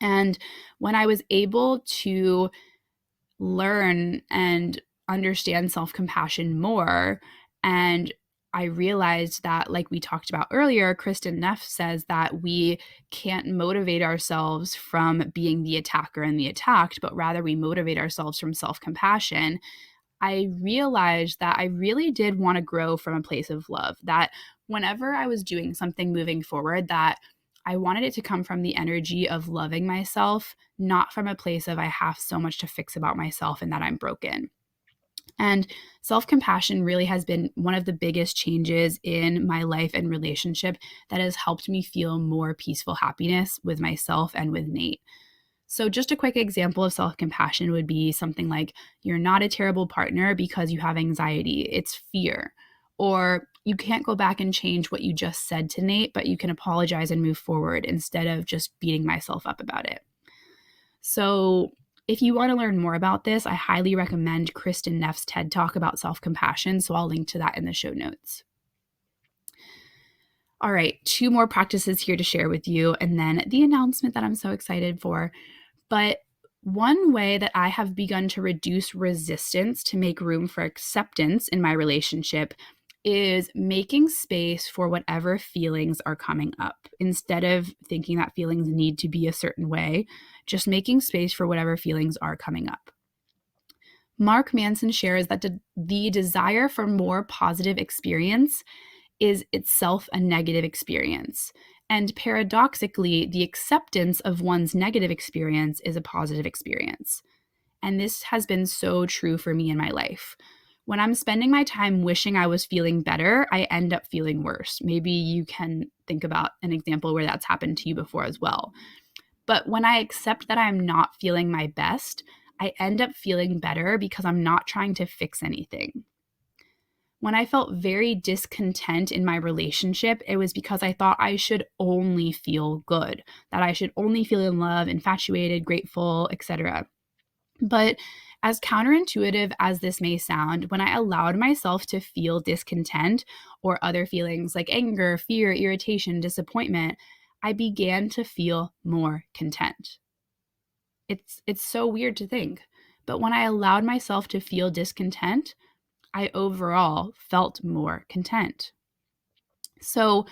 And when I was able to learn and understand self-compassion more, and I realized that, like we talked about earlier, Kristin Neff says that we can't motivate ourselves from being the attacker and the attacked, but rather we motivate ourselves from self-compassion. I realized that I really did want to grow from a place of love, that whenever I was doing something moving forward, that I wanted it to come from the energy of loving myself, not from a place of I have so much to fix about myself and that I'm broken. And self-compassion really has been one of the biggest changes in my life and relationship that has helped me feel more peaceful happiness with myself and with Nate. So just a quick example of self-compassion would be something like, you're not a terrible partner because you have anxiety, it's fear. Or you can't go back and change what you just said to Nate, but you can apologize and move forward instead of just beating myself up about it. So if you want to learn more about this, I highly recommend Kristin Neff's TED Talk about self-compassion. So I'll link to that in the show notes. All right, 2 more practices here to share with you, and then the announcement that I'm so excited for. But one way that I have begun to reduce resistance to make room for acceptance in my relationship is making space for whatever feelings are coming up. Instead of thinking that feelings need to be a certain way, just making space for whatever feelings are coming up. Mark Manson shares that the desire for more positive experience is itself a negative experience. And paradoxically, the acceptance of one's negative experience is a positive experience. And this has been so true for me in my life. When I'm spending my time wishing I was feeling better, I end up feeling worse. Maybe you can think about an example where that's happened to you before as well. But when I accept that I'm not feeling my best, I end up feeling better because I'm not trying to fix anything. When I felt very discontent in my relationship, it was because I thought I should only feel good, that I should only feel in love, infatuated, grateful, etc. But as counterintuitive as this may sound, when I allowed myself to feel discontent or other feelings like anger, fear, irritation, disappointment, I began to feel more content. It's so weird to think, but when I allowed myself to feel discontent, I overall felt more content. So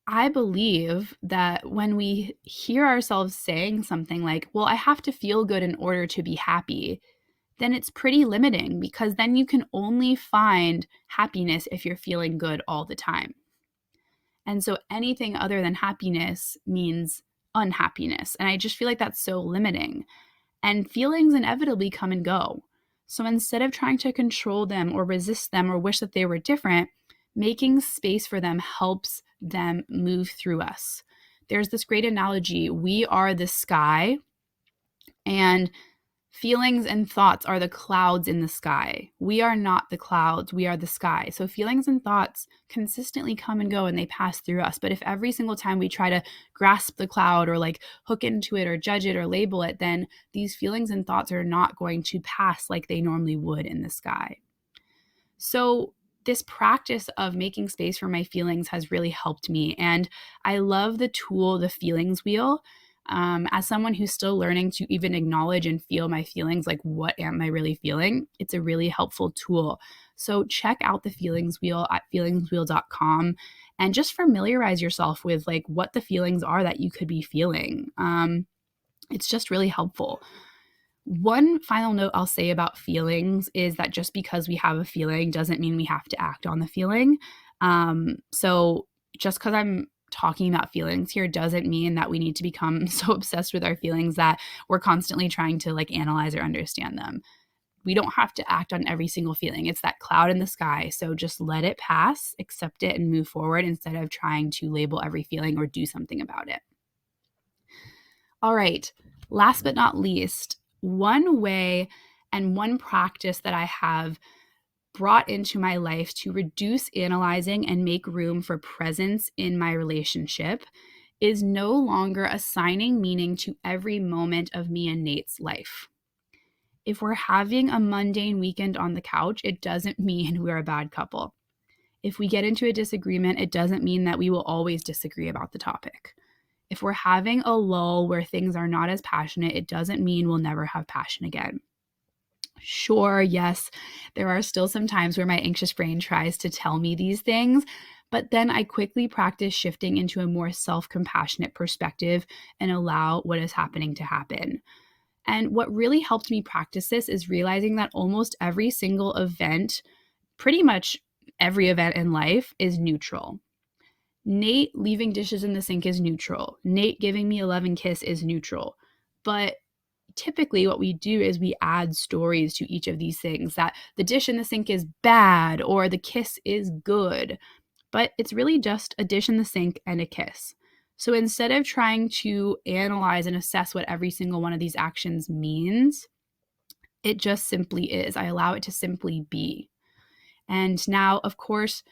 I believe that when we hear ourselves saying something like, well, I have to feel good in order to be happy, then it's pretty limiting because then you can only find happiness if you're feeling good all the time. And so anything other than happiness means unhappiness. And I just feel like that's so limiting. And feelings inevitably come and go. So instead of trying to control them or resist them or wish that they were different, making space for them helps them move through us. There's this great analogy. We are the sky, and feelings and thoughts are the clouds in the sky. We are not the clouds, we are the sky. So feelings and thoughts consistently come and go and they pass through us. But if every single time we try to grasp the cloud or like hook into it or judge it or label it, then these feelings and thoughts are not going to pass like they normally would in the sky. So this practice of making space for my feelings has really helped me. And I love the tool, the feelings wheel. As someone who's still learning to even acknowledge and feel my feelings, like what am I really feeling? It's a really helpful tool. So check out the feelings wheel at feelingswheel.com and just familiarize yourself with like what the feelings are that you could be feeling. It's just really helpful. One final note I'll say about feelings is that just because we have a feeling doesn't mean we have to act on the feeling. So just because I'm talking about feelings here doesn't mean that we need to become so obsessed with our feelings that we're constantly trying to like analyze or understand them. We don't have to act on every single feeling. It's that cloud in the sky. So just let it pass, accept it, and move forward instead of trying to label every feeling or do something about it. All right. Last but not least, one way and one practice that I have brought into my life to reduce analyzing and make room for presence in my relationship is no longer assigning meaning to every moment of me and Nate's life. If we're having a mundane weekend on the couch, it doesn't mean we're a bad couple. If we get into a disagreement, it doesn't mean that we will always disagree about the topic. If we're having a lull where things are not as passionate, it doesn't mean we'll never have passion again. Sure, yes, there are still some times where my anxious brain tries to tell me these things, but then I quickly practice shifting into a more self-compassionate perspective and allow what is happening to happen. And what really helped me practice this is realizing that almost every single event, pretty much every event in life, is neutral. Nate leaving dishes in the sink is neutral. Nate giving me a love and kiss is neutral. But typically what we do is we add stories to each of these things, that the dish in the sink is bad or the kiss is good. But it's really just a dish in the sink and a kiss. So instead of trying to analyze and assess what every single one of these actions means, it just simply is. I allow it to simply be. And now, of course,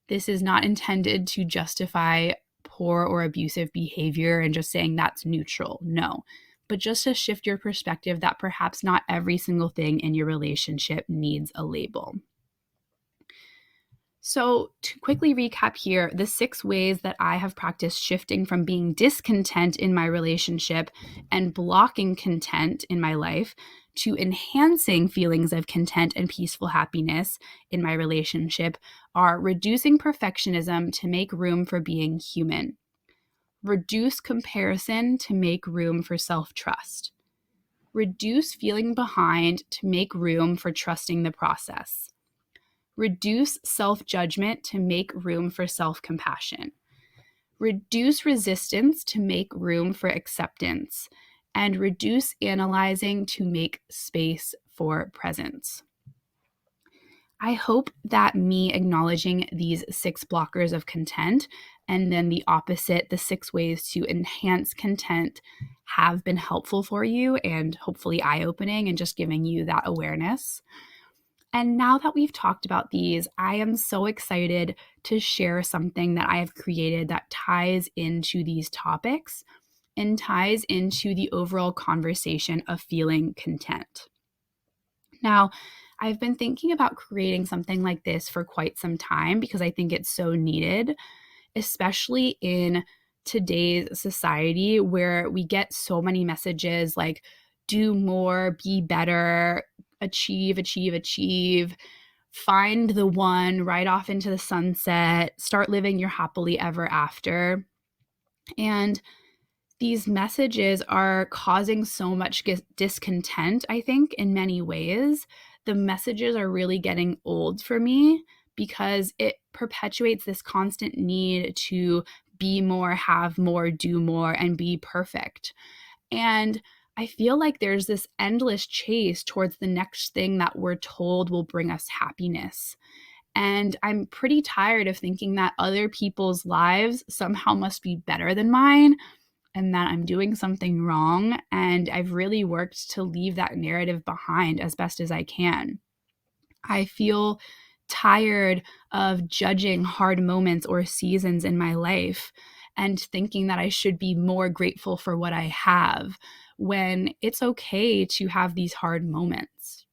this is not intended to justify poor or abusive behavior and just saying that's neutral. No, but just to shift your perspective that perhaps not every single thing in your relationship needs a label. So, to quickly recap here, the 6 ways that I have practiced shifting from being discontent in my relationship and blocking content in my life to enhancing feelings of content and peaceful happiness in my relationship are reducing perfectionism to make room for being human, reduce comparison to make room for self-trust, reduce feeling behind to make room for trusting the process, reduce self-judgment to make room for self-compassion, reduce resistance to make room for acceptance, and reduce analyzing to make space for presence. I hope that me acknowledging these 6 blockers of content and then the opposite, the 6 ways to enhance content, have been helpful for you and hopefully eye-opening and just giving you that awareness. And now that we've talked about these, I am so excited to share something that I have created that ties into these topics and ties into the overall conversation of feeling content. Now, I've been thinking about creating something like this for quite some time because I think it's so needed, especially in today's society where we get so many messages like do more, be better, achieve, achieve, achieve, find the one, ride off into the sunset, start living your happily ever after. And these messages are causing so much discontent, I think, in many ways. The messages are really getting old for me because it perpetuates this constant need to be more, have more, do more, and be perfect. And I feel like there's this endless chase towards the next thing that we're told will bring us happiness. And I'm pretty tired of thinking that other people's lives somehow must be better than mine and that I'm doing something wrong. And I've really worked to leave that narrative behind as best as I can. I feel tired of judging hard moments or seasons in my life and thinking that I should be more grateful for what I have when it's okay to have these hard moments.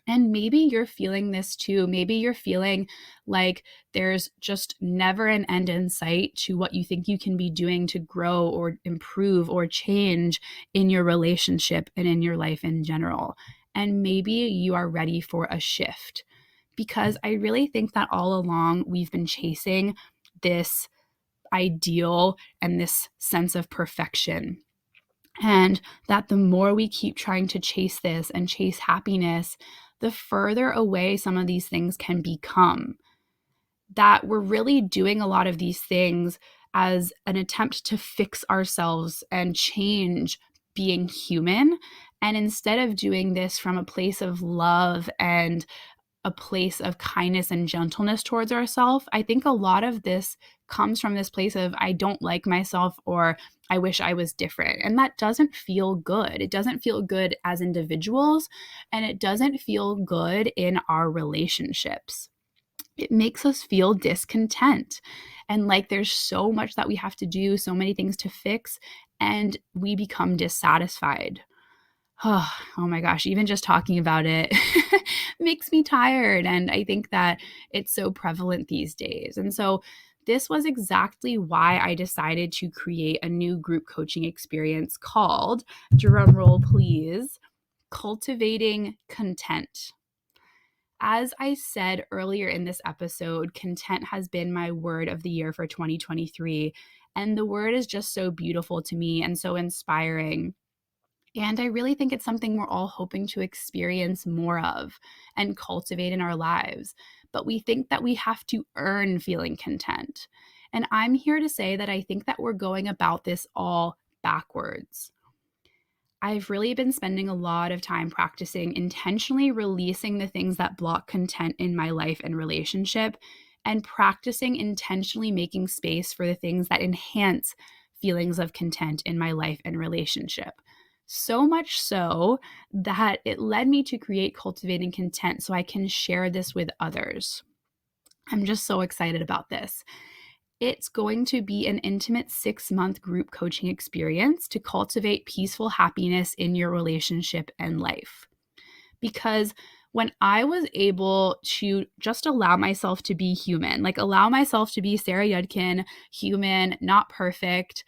And maybe you're feeling this too. Maybe you're feeling like there's just never an end in sight to what you think you can be doing to grow or improve or change in your relationship and in your life in general. And maybe you are ready for a shift, because I really think that all along we've been chasing this ideal and this sense of perfection. And that the more we keep trying to chase this and chase happiness, the further away some of these things can become. That we're really doing a lot of these things as an attempt to fix ourselves and change being human. And instead of doing this from a place of love and a place of kindness and gentleness towards ourselves, I think a lot of this comes from this place of I don't like myself, or I wish I was different. And that doesn't feel good. It doesn't feel good as individuals, and it doesn't feel good in our relationships. It makes us feel discontent and like there's so much that we have to do, so many things to fix, and we become dissatisfied. Oh my gosh, even just talking about it makes me tired. And I think that it's so prevalent these days. And so this was exactly why I decided to create a new group coaching experience called, drum roll please, Cultivating Content. As I said earlier in this episode, content has been my word of the year for 2023. And the word is just so beautiful to me and so inspiring. And I really think it's something we're all hoping to experience more of and cultivate in our lives. But we think that we have to earn feeling content. And I'm here to say that I think that we're going about this all backwards. I've really been spending a lot of time practicing intentionally releasing the things that block content in my life and relationship, and practicing intentionally making space for the things that enhance feelings of content in my life and relationship. So much so that it led me to create Cultivating Content so I can share this with others. I'm just so excited about this. It's going to be an intimate 6-month group coaching experience to cultivate peaceful happiness in your relationship and life. Because when I was able to just allow myself to be human, like allow myself to be Sarah Yudkin, human, not perfect,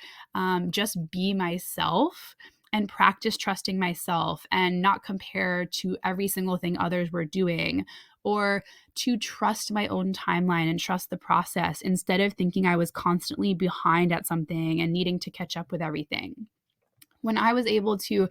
just be myself, and practice trusting myself and not compare to every single thing others were doing, or to trust my own timeline and trust the process instead of thinking I was constantly behind at something and needing to catch up with everything. When I was able to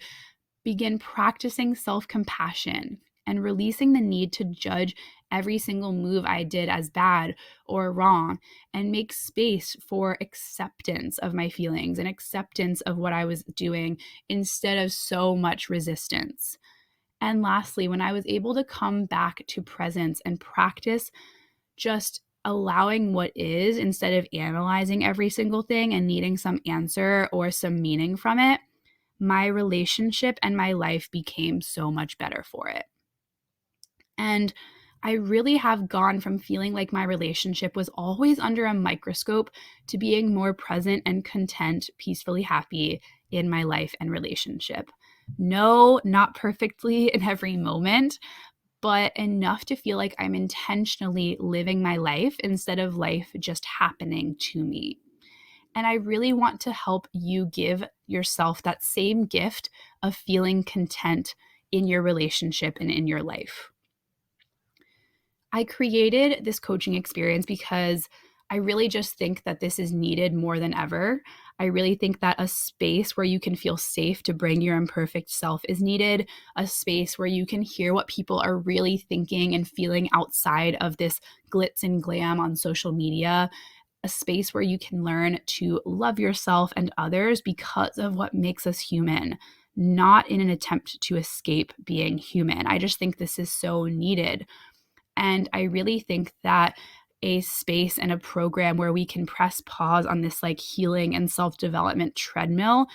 begin practicing self-compassion and releasing the need to judge every single move I did as bad or wrong, and make space for acceptance of my feelings and acceptance of what I was doing instead of so much resistance. And lastly, when I was able to come back to presence and practice just allowing what is instead of analyzing every single thing and needing some answer or some meaning from it, my relationship and my life became so much better for it. And I really have gone from feeling like my relationship was always under a microscope to being more present and content, peacefully happy in my life and relationship. No, not perfectly in every moment, but enough to feel like I'm intentionally living my life instead of life just happening to me. And I really want to help you give yourself that same gift of feeling content in your relationship and in your life. I created this coaching experience because I really just think that this is needed more than ever. I really think that a space where you can feel safe to bring your imperfect self is needed, a space where you can hear what people are really thinking and feeling outside of this glitz and glam on social media, a space where you can learn to love yourself and others because of what makes us human, not in an attempt to escape being human. I just think this is so needed. And I really think that a space and a program where we can press pause on this like healing and self-development treadmill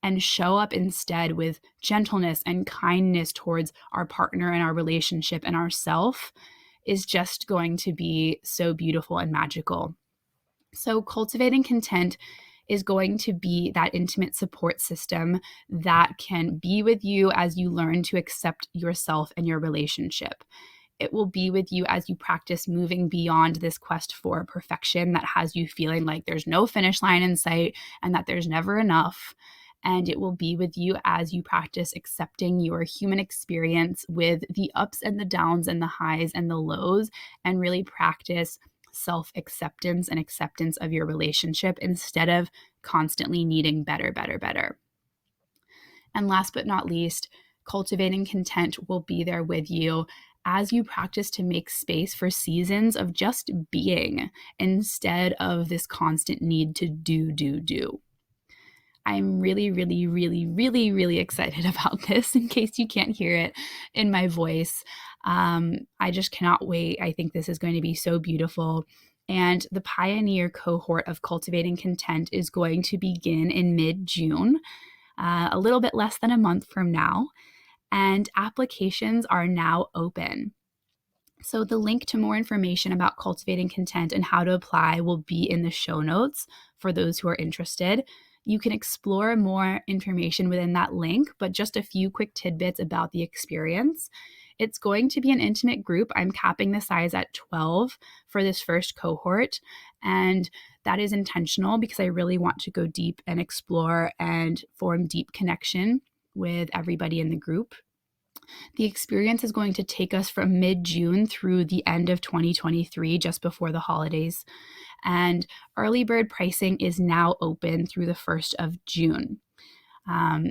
and show up instead with gentleness and kindness towards our partner and our relationship and ourself is just going to be so beautiful and magical. So Cultivating Content is going to be that intimate support system that can be with you as you learn to accept yourself and your relationship. It will be with you as you practice moving beyond this quest for perfection that has you feeling like there's no finish line in sight and that there's never enough. And it will be with you as you practice accepting your human experience with the ups and the downs and the highs and the lows, and really practice self-acceptance and acceptance of your relationship instead of constantly needing better, better, better. And last but not least, cultivating content will be there with you as you practice to make space for seasons of just being instead of this constant need to do. I'm really, really, really, really, really excited about this, in case you can't hear it in my voice. I just cannot wait. I think this is going to be so beautiful. And the Pioneer cohort of Cultivating Content is going to begin in mid-June, a little bit less than a month from now. And applications are now open. So the link to more information about Cultivating Content and how to apply will be in the show notes for those who are interested. You can explore more information within that link, but just a few quick tidbits about the experience. It's going to be an intimate group. I'm capping the size at 12 for this first cohort, and that is intentional because I really want to go deep and explore and form deep connection with everybody in the group. The experience is going to take us from mid-June through the end of 2023, just before the holidays. And early bird pricing is now open through the 1st of June.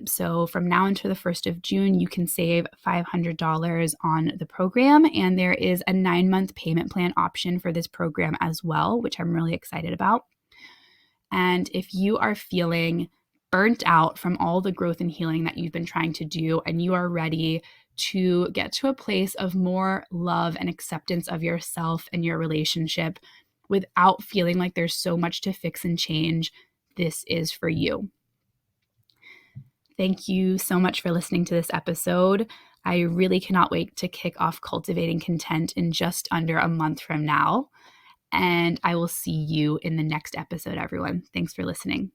So from now until the 1st of June, you can save $500 on the program. And there is a 9-month payment plan option for this program as well, which I'm really excited about. And if you are feeling burnt out from all the growth and healing that you've been trying to do, and you are ready to get to a place of more love and acceptance of yourself and your relationship without feeling like there's so much to fix and change, this is for you. Thank you so much for listening to this episode. I really cannot wait to kick off Cultivating Content in just under a month from now. And I will see you in the next episode, everyone. Thanks for listening.